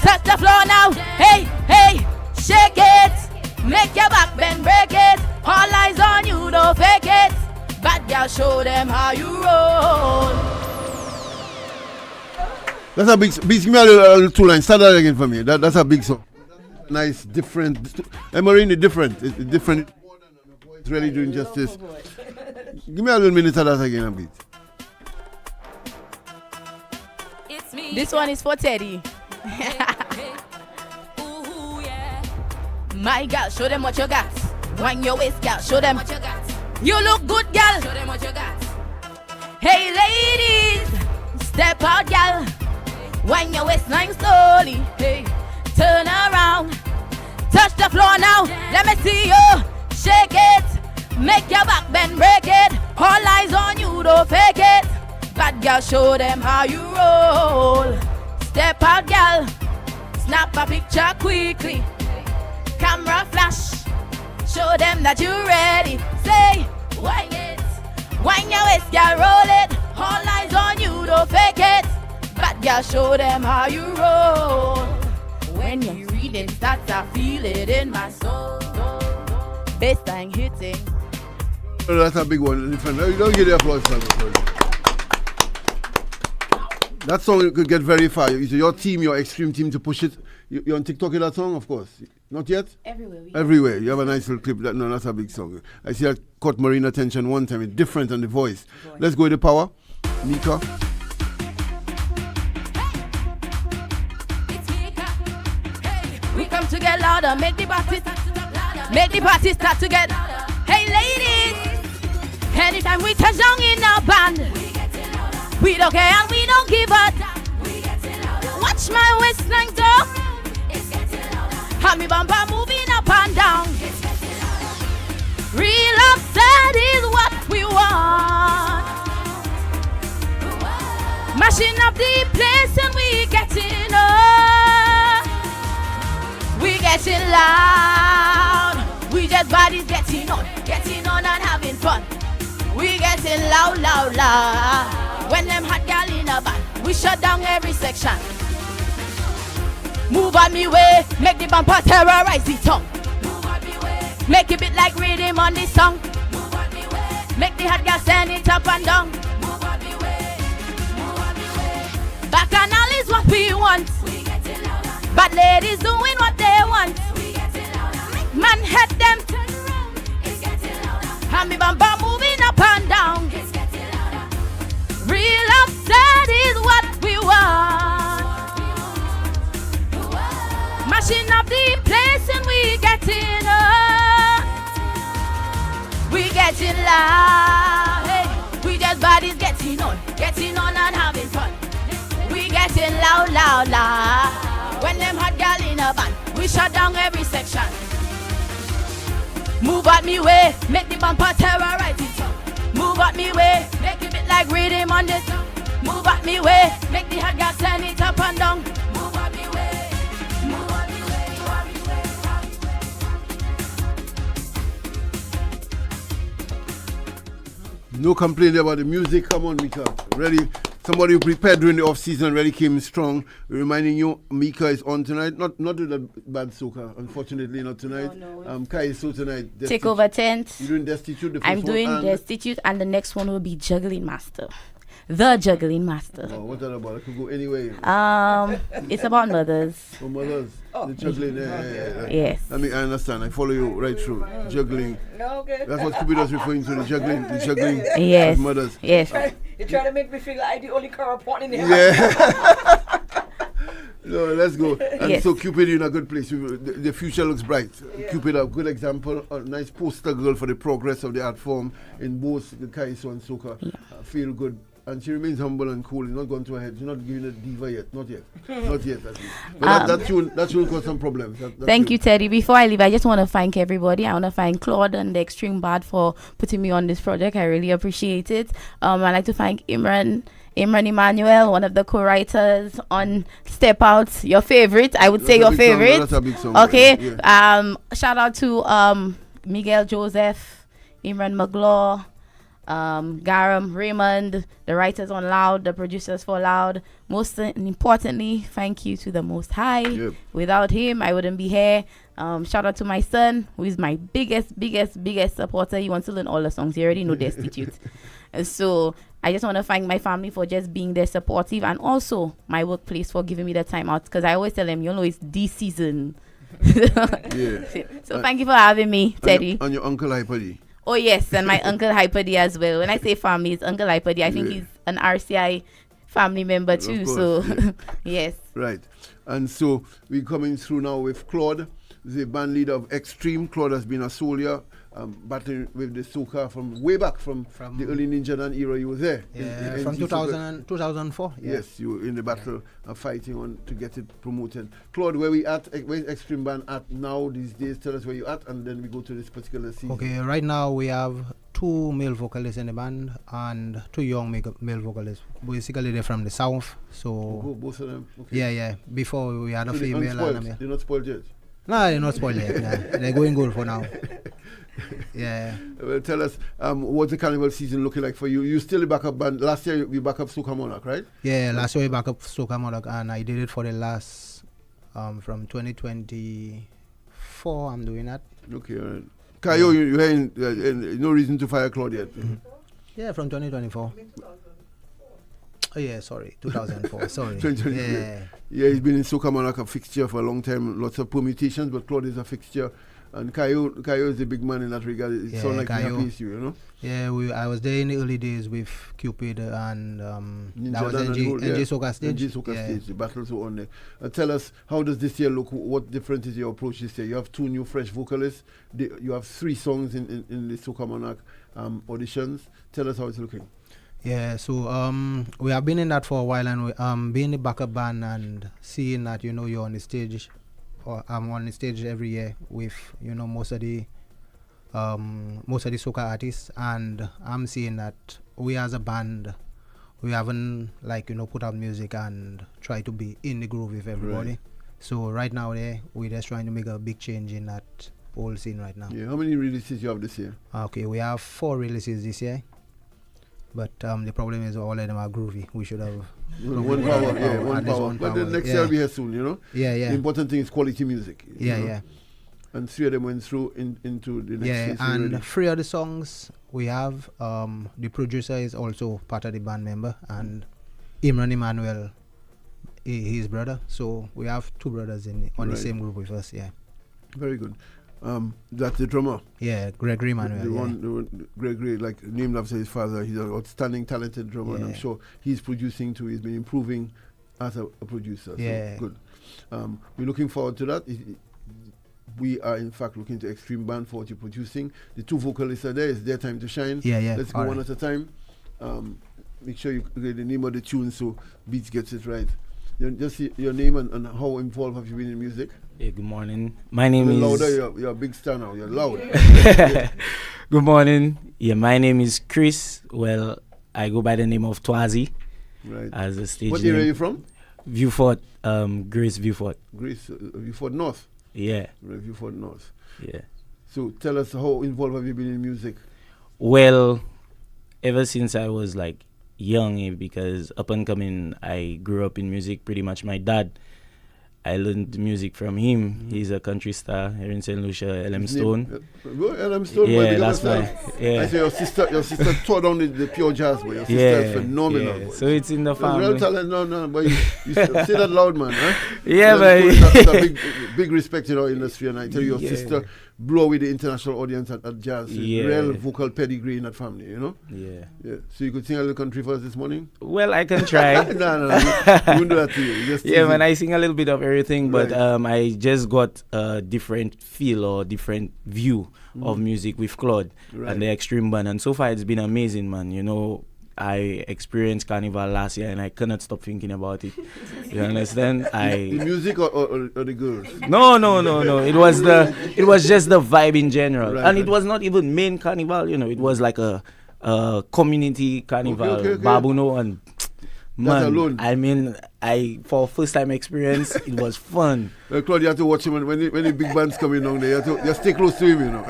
touch the floor now. Hey, hey, shake it, make your back bend, break it. All eyes on you, don't fake it. Bad girl, show them how you roll. That's a big. Give me a little two lines. Start that again for me. That's a big song. Nice, different. Marini, different. It's different. It's really doing justice. Give me a little minute of that again, a bit. This one is for Teddy. My girl, show them what you got. Wind your waist, girl, show them what you got. You look good, girl. Show them what you got. Hey, ladies, step out, girl. Wind your waistline slowly. Hey, turn around, touch the floor now. Let me see you shake it. Make your back bend, break it. All eyes on you, don't fake it. Bad girl, show them how you roll. Step out, girl, snap a picture quickly. Camera flash, show them that you're ready. Say, wind it, wind your waist, girl, roll it. All eyes on you, don't fake it. Bad girl, show them how you roll. When you read it, starts, I feel it in my soul. Bassline hitting. Oh, that's a big one. You don't get the applause for it. That song could get very far. Your team, your extreme team, to push it. You're on TikTok with that song, of course. Not yet? Everywhere. Everywhere. You have a nice little clip. That's a big song. I see that caught Marina's attention one time. It's different on the voice. Let's go with the power. Mika. We come to get louder, make the party start to get. Hey ladies, anytime we touch down in our band, we don't care and we don't give up. Watch my waistline go. Have me bumper moving up and down. Real upset is what we want. Mashing up the place and we getting up. We getting loud. We just bodies getting on and having fun. We getting loud, loud, loud. When them hot gal in a band, we shut down every section. Move on me way, make the bumper terrorize the tongue. Move on me way, make it bit like rhythm on the song. Move on me way, make the hot gal stand it up and down. Move on me way, move on me way. Bacchanal is what we want. We getting louder. But ladies doing what they want. We getting louder. Man head them turn around. It's getting louder. And me bumper moving up and down. It's getting louder. Real upset is what we want. Mashing up the place and we getting up. We getting loud. Hey, we just bodies getting on and having fun. We getting loud, loud, loud. When them hot gal in a band, we shut down every section. Move at me way, make the bumper terrorize it. Move at me way, make it bit like rhythm on this. Move at me way, make the hot gal turn it up and down. Move at me way. No complaining about the music. Come on, Mika. Ready? somebody who prepared during the off season and really came strong. Reminding you, Mika is on tonight. Not with a bad soca, unfortunately, not tonight. No. Kai is so tonight. Take over tent. You're doing Destitute. I'm doing Destitute, and the next one will be Juggling Master. The Juggling Master. Oh, what's that about? I could go anyway. It's about mothers. Oh, mothers. The juggling. Yes. I understand. I follow you right through. Juggling. Okay. That's what Cupid was referring to. The juggling. Yes. Of mothers. Yes. You try to make me feel like I'm the only correspondent in the Yeah. No, let's go. And Yes. so Cupid, you're in a good place. The future looks bright. Cupid, a good example, a nice poster girl for the progress of the art form in both the Kaiso and Soca. Feel good. And she remains humble and cool. She's not gone to her head. She's not giving a diva yet. Not yet. Not yet, at least. But that tune caused some problems. Thank you, Teddy. Before I leave, I just want to thank everybody. I want to thank Claude and the Extreme Bad for putting me on this project. I really appreciate it. I'd like to thank Imran Emmanuel, one of the co-writers on Step Out, your favorite. I would say your favorite. That's a big song. Okay. Yeah. Shout out to Miguel Joseph, Imran Maglaw, Garam, Raymond, the writers on Loud, the producers for Loud. Most importantly, thank you to the Most High. Yep. Without him, I wouldn't be here. Shout out to my son, who is my biggest supporter. He wants to learn all the songs. He already know Destitute. So I just want to thank my family for just being there supportive, and also my workplace for giving me the time out, because I always tell them, you know, it's this season. So thank you for having me, Teddy. And your uncle Hyper D. Oh yes, and my uncle Hyper D as well. When I say family, it's Uncle Hyper D. I think he's an RCI family member too. Course, so yes. Right. And so we're coming through now with Claude, the band leader of Extreme. Claude has been a soldier, battling with the soca from way back from the early Ninja Dan era. You were there. Yeah, in from NG 2004. Yeah. Yes, you were in the battle of fighting on to get it promoted. Claude, where is Extreme Band at now these days? Tell us where you're at, and then we go to this particular season. Okay, right now we have 2 male vocalists in the band and 2 young male vocalists. Basically, they're from the south. So both of them. Okay. Yeah. Before we had a So female and a male. They're not spoiled yet. No, they're not spoiled yet. Nah. They're going good for now. Yeah. Well, tell us, what's the carnival season looking like for you? You still a backup band. Last year you back up Soca Monarch, right? Yeah, last year we back up Soca Monarch, and I did it for the last from 2024. I'm doing that. Okay, all right. Kayo, you had no reason to fire Claude yet. Yeah, from 2024. Oh yeah, sorry, 2004. Sorry. Yeah, he's been in Soca Monarch a fixture for a long time. Lots of permutations, but Claude is a fixture. And Kayo is the big man in that regard. It sounds like Kayo. he you know? Yeah, I was there in the early days with Cupid and that was NG Soca Stage. NG Soca Stage, the battles were on there. Tell us, how does this year look? What different is your approach this year? You have 2 new fresh vocalists. You have 3 songs in the Soca Monarch auditions. Tell us how it's looking. Yeah, so we have been in that for a while, and we being the backup band and seeing that, you know, you're on the stage, or I'm on the stage every year with, you know, most of the soca artists, and I'm seeing that we as a band, we haven't, like, you know, put out music and try to be in the groove with everybody. Right. So right now we're just trying to make a big change in that whole scene right now. Yeah, how many releases you have this year? Okay, we have 4 releases this year. But the problem is all of them are groovy. We should have one power. But the next year will be here soon, you know? Yeah. The important thing is quality music. Yeah. And 3 of them went through into the next season. And already. 3 of the songs we have, the producer is also part of the band member, and Imran Emmanuel, his brother. So we have 2 brothers on the same group with us, yeah. Very good. That's the drummer. Yeah, Gregory Emmanuel. The one, Gregory, like named after his father. He's an outstanding, talented drummer, and I'm sure he's producing too. He's been improving as a producer. Yeah. So good. We're looking forward to that. We are in fact looking to Extreme Band for what you're producing. The 2 vocalists are there. It's their time to shine. Yeah. Let's go one at a time. Make sure you get the name of the tune so Beats gets it right. Just your name and how involved have you been in music? Yeah, good morning. My name is... Louder, you're a big star now. You're loud. Good morning. Yeah, my name is Chris. Well, I go by the name of Twazi. Right. As a stage What name. area are you from? Viewfort, Grace Viewfort. Grace, Viewfort North? Yeah. Right, Viewfort North. Yeah. So tell us, how involved have you been in music? Well, ever since I was like young, because up and coming, I grew up in music. Pretty much my dad, I learned music from him. He's a country star here in St. Lucia, LM Stone. LM Stone, yeah, that's my. Yeah. I say your sister tore down the pure jazz, but your sister is phenomenal. Yeah. So it's in the family. Real talent, no, but you say that loud, man. Huh? Yeah, but that's a big respect in our industry, and I tell you, your sister blow with the international audience at jazz. So real vocal pedigree in that family, you know. Yeah. So you could sing a little country for us this morning. Well, I can try. no, you wouldn't do that to you. Just man, I sing a little bit of everything, but I just got a different feel or different view of music with Claude and the Extreme Band, and so far it's been amazing, man. You know, I experienced Carnival last year and I cannot stop thinking about it. You understand? The music or the girls? No. It was just the vibe in general, and it was not even main Carnival. You know, it was like a community Carnival, okay. Babuno, and man, I mean, for first time experience, it was fun. Claude, you have to watch him when the big band's coming down there. You have to stay close to him, you know.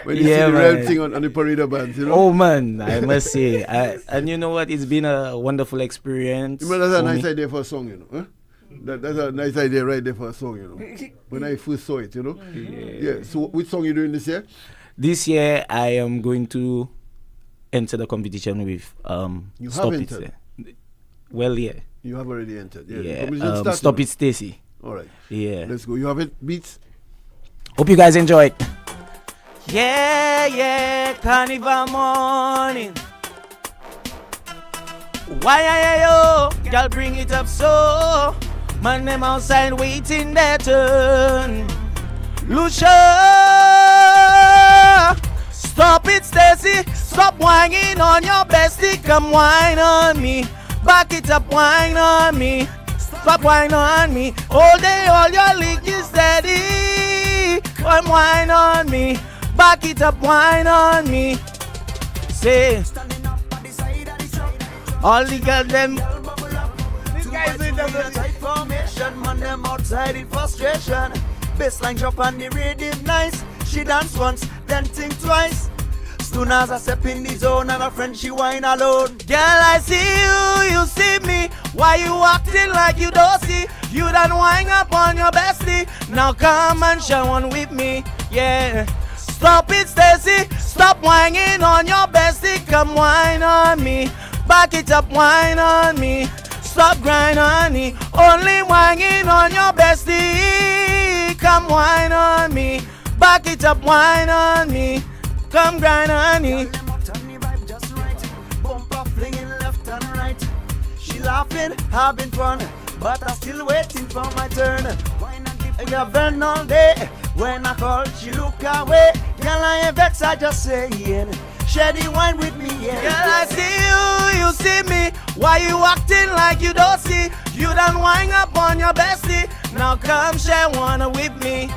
When you see the real thing on the parade bands, you know. Oh man, I must say, and you know what? It's been a wonderful experience. You know, that's a nice idea for a song, you know. Huh? That's a nice idea right there for a song, you know. When I first saw it, you know. Yeah. So, which song you doing this year? This year, I am going to enter the competition with You Stop have It. entered? Well, yeah. You have already entered. Yeah. Stop It, Stacy. All right. Yeah. Let's go. You have it, Beats? Hope you guys enjoy it. Yeah, Carnival morning. Why yo, girl, bring it up so. Man, them outside waiting their turn. Lucia, stop it, Stacy. Stop whining on your bestie. Come whine on me. Back it up, whine on me. Stop whine on me. All day, all your leak is steady. Come whine on me. Back it up, whine on me. Say, all the girls them. These guys in the tight formation, man, them outside in frustration. Bassline drop and the rhythm nice. She dance once, then think twice. Soon as I step in the zone and a friend she whine alone. Girl, I see you, you see me. Why you acting like you don't see? You done whine up on your bestie. Now come and share one with me, yeah. Stop it, Stacy. Stop whining on your bestie. Come whine on me. Back it up, whine on me. Stop grind on me. Only whining on your bestie. Come whine on me. Back it up, whine on me. Come grind on me. Bumper flinging left and right. She laughing, having fun, but I'm still waiting for my turn. I got been all day. When I call, she look away. Girl, I ain't vexed, I just saying. Share the wine with me, yeah. Girl, I see you, you see me. Why you acting like you don't see? You done whine up on your bestie. Now come share one with me.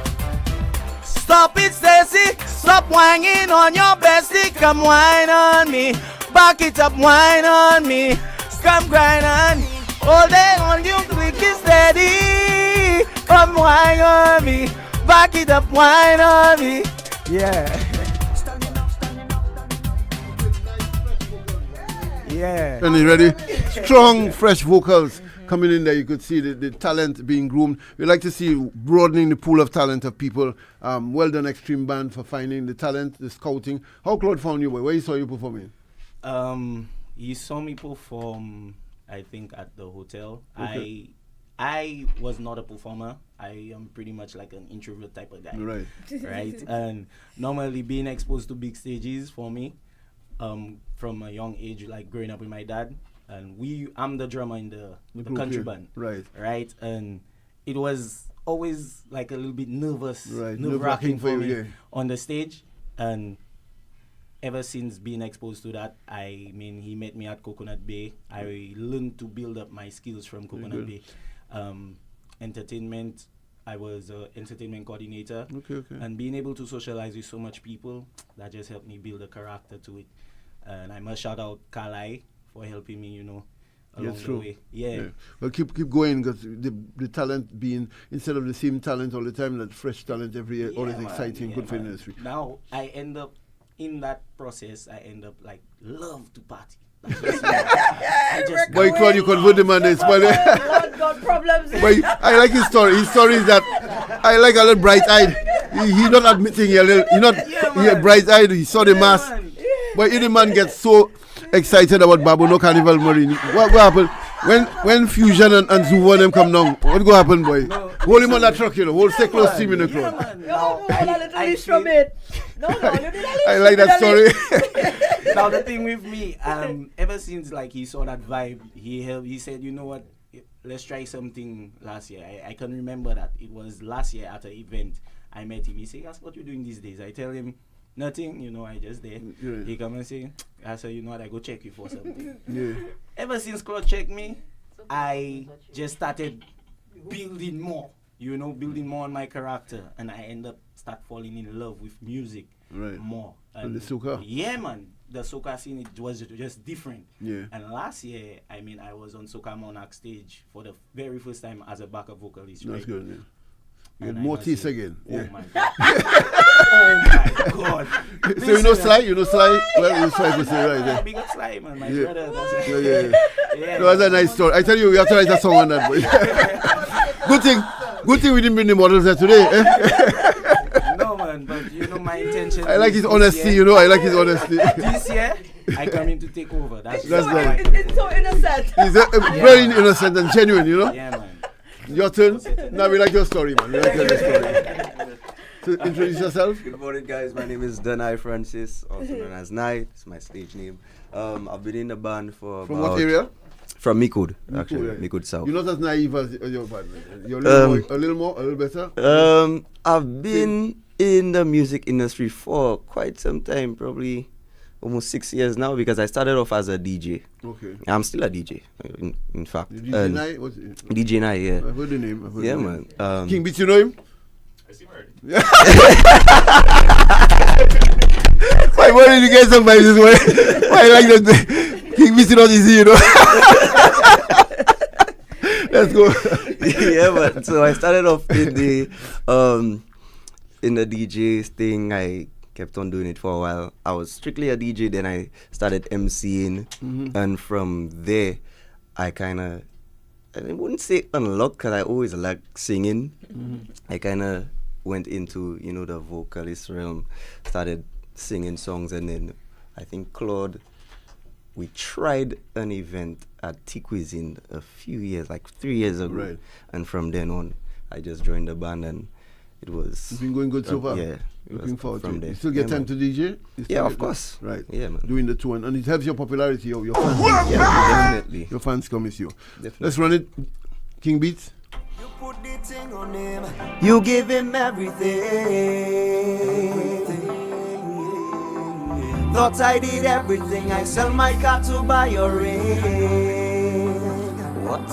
Stop it, Stacy. Stop whining on your bestie. Come whine on me. Back it up, whine on me. Come grind on me. All day on you, click is steady. Come whine on me. Back it up, whine on me. Yeah. Yeah. And you ready? Strong, fresh vocals coming in there. You could see the talent being groomed. We like to see broadening the pool of talent of people. Well done, Extreme Band, for finding the talent, the scouting. How Claude found you, boy? Where you saw you performing? He saw me perform, I think, at the hotel. Okay. I was not a performer. I am pretty much like an introvert type of guy. Right. Right. And normally being exposed to big stages for me, from a young age, like growing up with my dad, and I'm the drummer in the country band. Right. Right. And it was always like a little bit Right. nerve-wracking for me you, yeah. on the stage. And ever since being exposed to that, I mean, he met me at Coconut Bay. I learned to build up my skills from Coconut Bay. Entertainment, I was an entertainment coordinator. Okay. And being able to socialize with so much people, that just helped me build a character to it. And I must shout out Kalai for helping me, along the way. Yeah. Well, keep going, because the talent being, instead of the same talent all the time, that fresh talent every year, always exciting, good for the industry. Now, I end up, in that process, I end up like love to party. Boy, Claude, you convert the man this. But Lord God, problems. but I like his story. His story is that I like a little bright-eyed. He not admitting he not bright-eyed. He saw the mask. But if the man gets so excited about Babu no Carnival Marine, what happened? When Fusion and Zuva them come down, what go happen, boy? Hold him on that truck, hold stay close to him in the crowd. I like that story. Now the thing with me, ever since like he saw that vibe, he said, you know what, let's try something last year. I can remember that. It was last year at an event. I met him. He said, "Ask what you doing these days." I tell him, nothing, I just there. Yeah. He come and say, I said, you know what, I go check you for something. Yeah. Ever since Claude checked me, I just started building more, building more on my character. And I end up start falling in love with music more. And the soca? Yeah, man. The soca scene, it was just different. Yeah. And last year, I was on Soca Monarch stage for the very first time as a backup vocalist. That's good, yeah. You get more teeth again. Oh my God. Oh my God. So you know Sly? Well, you Sly was right there. Big up Sly, man. My brother. Yeah. No, that's a nice story. I tell you have to write a song on that, boy. Good thing we didn't bring the models there today. No, man, but my intention. I like his honesty, I like his honesty. This year, I come in to take over. That's right. It's so innocent. He's very innocent and genuine, Yeah, man. Your turn. Now we like your story, man. We like your story. So introduce yourself. Good morning, guys. My name is Danai Francis, also known as Nai. It's my stage name. I've been in the band for From what area? From Mikud, actually. Mikud South. You're not as naive as your band. You're a little better? I've been in the music industry for quite some time, probably almost 6 years now, because I started off as a DJ. Okay. I'm still a DJ, in fact. DJ Nai? What's it? DJ Nai, yeah. I've heard the name. Yeah, man. King Beats, you know him? I see him already. Why did you get somebody this way? Why like that? King Beats, not easy, Let's go. Yeah, man. So I started off in the DJ thing. I kept on doing it for a while. I was strictly a DJ, then I started MCing, and from there, I wouldn't say unlocked, because I always liked singing. I kind of went into, the vocalist realm, started singing songs, and then I think Claude, we tried an event at T-Cuisine a few years, like 3 years ago, right. And from then on, I just joined the band, and it was... It's been going good so far? Yeah. Looking forward to it. There. You still get time to DJ? Yeah, of course. Right. Yeah, man. Doing the tour, and it helps your popularity, your fans. Yeah, definitely. Your fans come with you. Definitely. Let's run it. King Beats. You put the thing on him. You give him everything. Thought I did everything. I sell my car to buy your ring. What?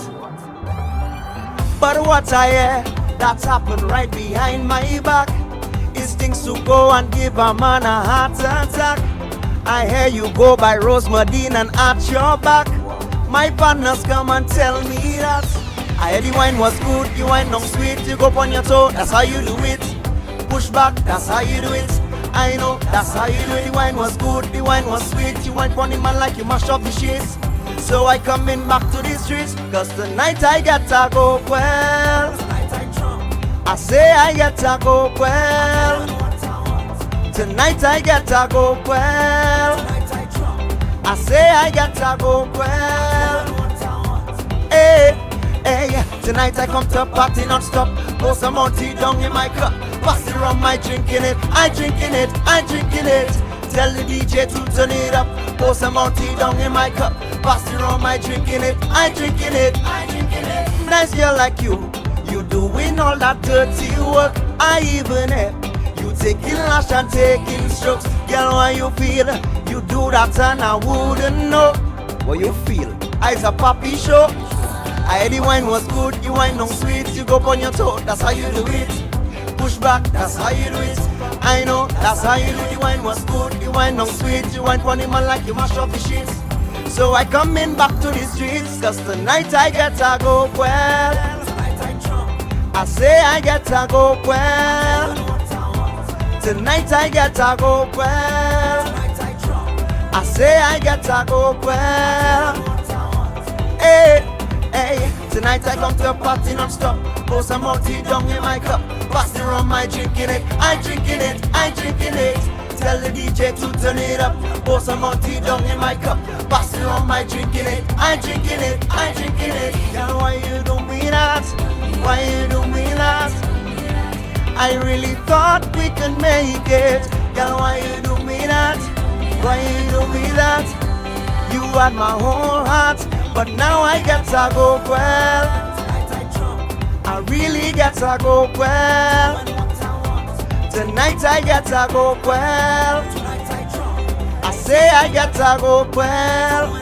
But what I hear, that's happened right behind my back, is things to go and give a man a heart attack. I hear you go by Rose Medina and at your back. My partners come and tell me that. I hear the wine was good, the wine not sweet. You go on your toe, that's how you do it. Push back, that's how you do it. I know, that's how you do it. The wine was good, the wine was sweet. You wine on the man like you mash up the sheets. So I coming back to the streets, cause tonight I get to go well. I say I get to go well. Tonight I get to go well. I say I get to go well. Hey, hey, tonight I come to party non-stop. Pour some more tea down in my cup. Pass it around, I drinking it, I drinking it, I drinking it. Tell the DJ to turn it up. Pour some more tea down in my cup. Pass it around, I drinking it, I drinking it, I drinking it. Nice girl like you doing all that dirty work. I even have you taking lash and taking strokes. Girl, how you feel? You do that and I wouldn't know. What you feel? It's a poppy show. I heard the wine was good, the wine no sweet. You go on your toe, that's how you do it. Push back, that's how you do it. I know, that's how you do it. The wine was good, the wine no sweet. You wine on the man like you mash up the sheets. So I come in back to the streets, cause tonight I get to go well. I say I get to go well. Tonight I get to go well. I say I got to go well. Hey, hey, tonight I come to a party non-stop. Pour some multi down in my cup. Pass the rum, I drinking it, I drinking it, I drinking it. Tell the DJ to turn it up. Pour some multi down in my cup. Pass the rum, I drinking it, I drinking it, I drinking it. Girl, why you do me that? Why you do me that? I really thought we could make it. Girl, why you do me that? Why you do me that? You had my whole heart, but now I get to go well. I really get to go well. Tonight I get to go well. I say I get to go well.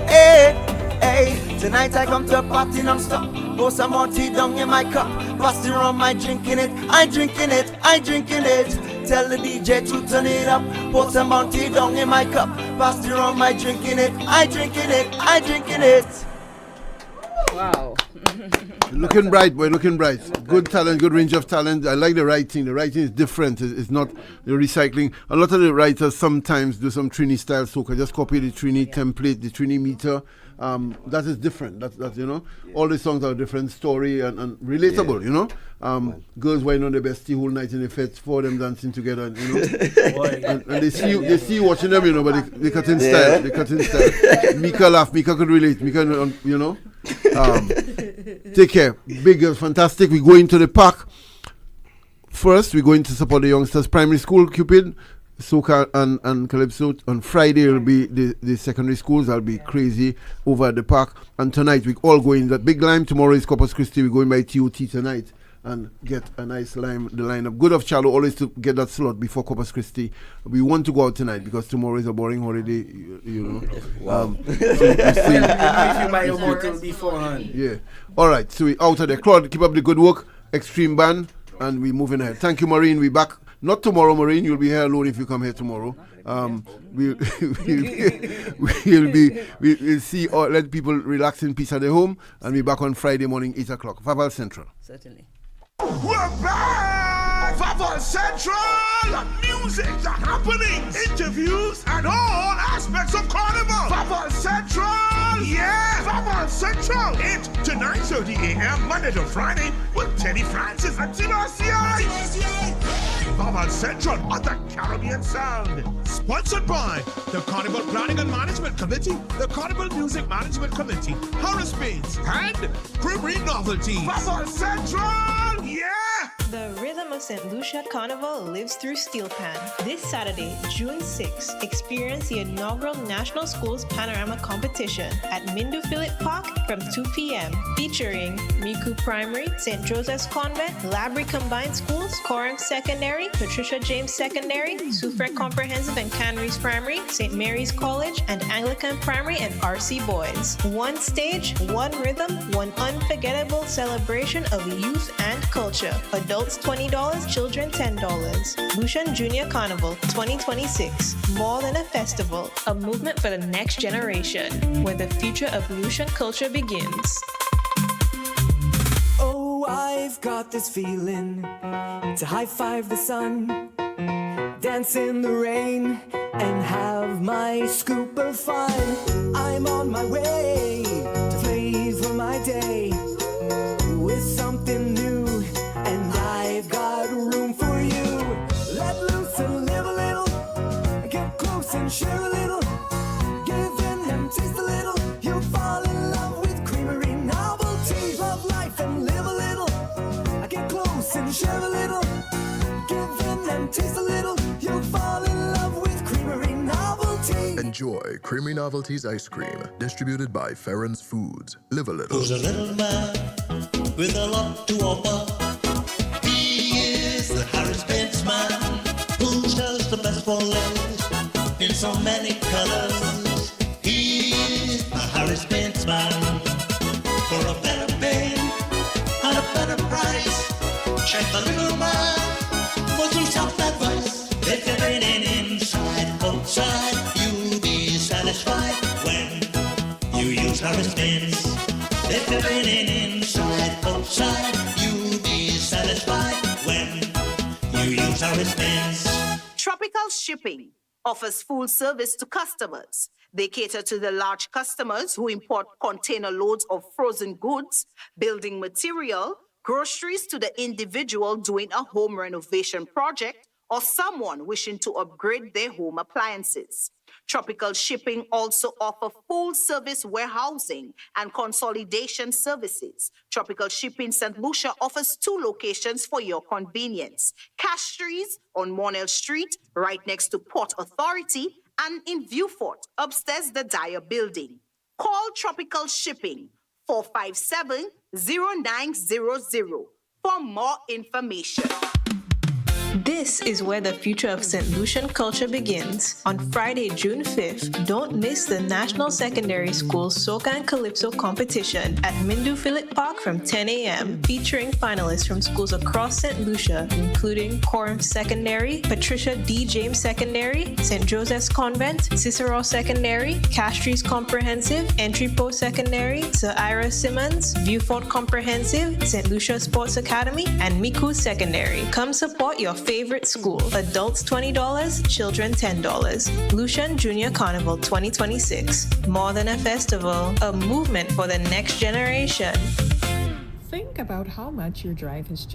Hey, hey, tonight I come to a party non-stop. Pour some more tea down in my cup. Pass the rum, I drinking it, I drinking it, I drinking it. Tell the DJ to turn it up. Pour some more tea down in my cup. Pass the rum, I drinking it, I drinking it, I drinking it. Wow. Looking bright, boy, looking bright. Good talent, good range of talent. I like the writing. The writing is different. It's not the recycling. A lot of the writers sometimes do some Trini style soca. Just copy the Trini template, the Trini meter. That is different. That's you know, all the songs are a different story and relatable. You know, girls wine on the bestie whole night in the fete, for them dancing together. And, you know, and they see you watching them. You know, but they cut in style. They cut in style. Mika laugh. Mika could relate. Mika, you know. Take care. Big girls, fantastic. We go into the park. First, we're going to support the youngsters primary school, Cupid, Soca and Calypso. On Friday, it'll be the secondary schools. I'll be crazy over at the park. And tonight, we all go in that big lime. Tomorrow is Corpus Christi. We're going by TOT tonight and get a nice lime, the lineup. Good of Charlo, always to get that slot before Corpus Christi. We want to go out tonight because tomorrow is a boring holiday, you know. Wow. If you buy your bottle beforehand. Yeah. All right, so we out of there. Claude, keep up the good work. Extreme band, and we moving ahead. Thank you, Maureen. We back. Not tomorrow, Maureen. You'll be here alone if you come here tomorrow. We'll see or let people relax in peace at their home, and we're back on Friday morning, 8 o'clock. Vaval Central. Certainly. We're back! Vaval Central! Music happening, interviews, and all aspects of Carnival. Vaval Central! Yeah! Vaval Central! 8 to 9:30 a.m. Monday to Friday with Teddy Francis and Tinacia. Vaval Central on the Caribbean Sound. Sponsored by the Carnival Planning and Management Committee, the Carnival Music Management Committee, Harris Bates, and Creamery Novelties. Vaval Central! Yeah! The rhythm of St. Lucia Carnival lives through Steel Pan. This Saturday, June 6th, experience the inaugural National Schools Panorama Competition at Mindu Phillip Park from 2 p.m. featuring Miku Primary, St. Joseph's Convent, Labrie Combined Schools, Coram Secondary, Patricia James Secondary, Suffolk Comprehensive and Canries Primary, St. Mary's College, and Anglican Primary and RC Boys. One stage, one rhythm, one unforgettable celebration of youth and culture. Adults $20, children $10. Lucian Junior Carnival 2026. More than a festival, a movement for the next generation, where the future of Lucian culture begins. Oh, I've got this feeling to high five the sun, dance in the rain, and have my scoop of fun. I'm on my way to flavor my day with something new, and I've got room for you. Let loose and live a little, get close and share a little, give in and taste a little. You'll fall in love with Creamery Novelties. Love life and live a little, get close and share a little, give in and taste a little. You'll fall in love with Creamery Novelties. Enjoy Creamy Novelties ice cream, distributed by Ferrens Foods. Live a little. Who's a little man with a lot to offer? He is the Harris Benz man, who sells the best for less in so many colors. He is the Harris Benz man for a better pay and a better price. Check the little man for some soft advice. If you're raining inside, outside, you'll be satisfied when you use Harris Benz. If you're raining inside, outside, you'll be satisfied when you use Harris Benz. Tropical Shipping offers full service to customers. They cater to the large customers who import container loads of frozen goods, building material, groceries to the individual doing a home renovation project or someone wishing to upgrade their home appliances. Tropical Shipping also offer full-service warehousing and consolidation services. Tropical Shipping St. Lucia offers 2 locations for your convenience. Castries on Monell Street, right next to Port Authority, and in Viewfort, upstairs the Dyer Building. Call Tropical Shipping 457-0900 for more information. This is where the future of St. Lucian culture begins. On Friday, June 5th, don't miss the National Secondary School Soca and Calypso competition at Mindu Phillip Park from 10 a.m., featuring finalists from schools across St. Lucia, including Coram Secondary, Patricia D. James Secondary, St. Joseph's Convent, Cicero Secondary, Castries Comprehensive, Entry Post Secondary, Sir Ira Simmons, Viewfort Comprehensive, St. Lucia Sports Academy, and Miku Secondary. Come support your favorite school. Adults $20, children $10. Lucian Junior Carnival 2026. More than a festival, a movement for the next generation. Think about how much your drive has changed.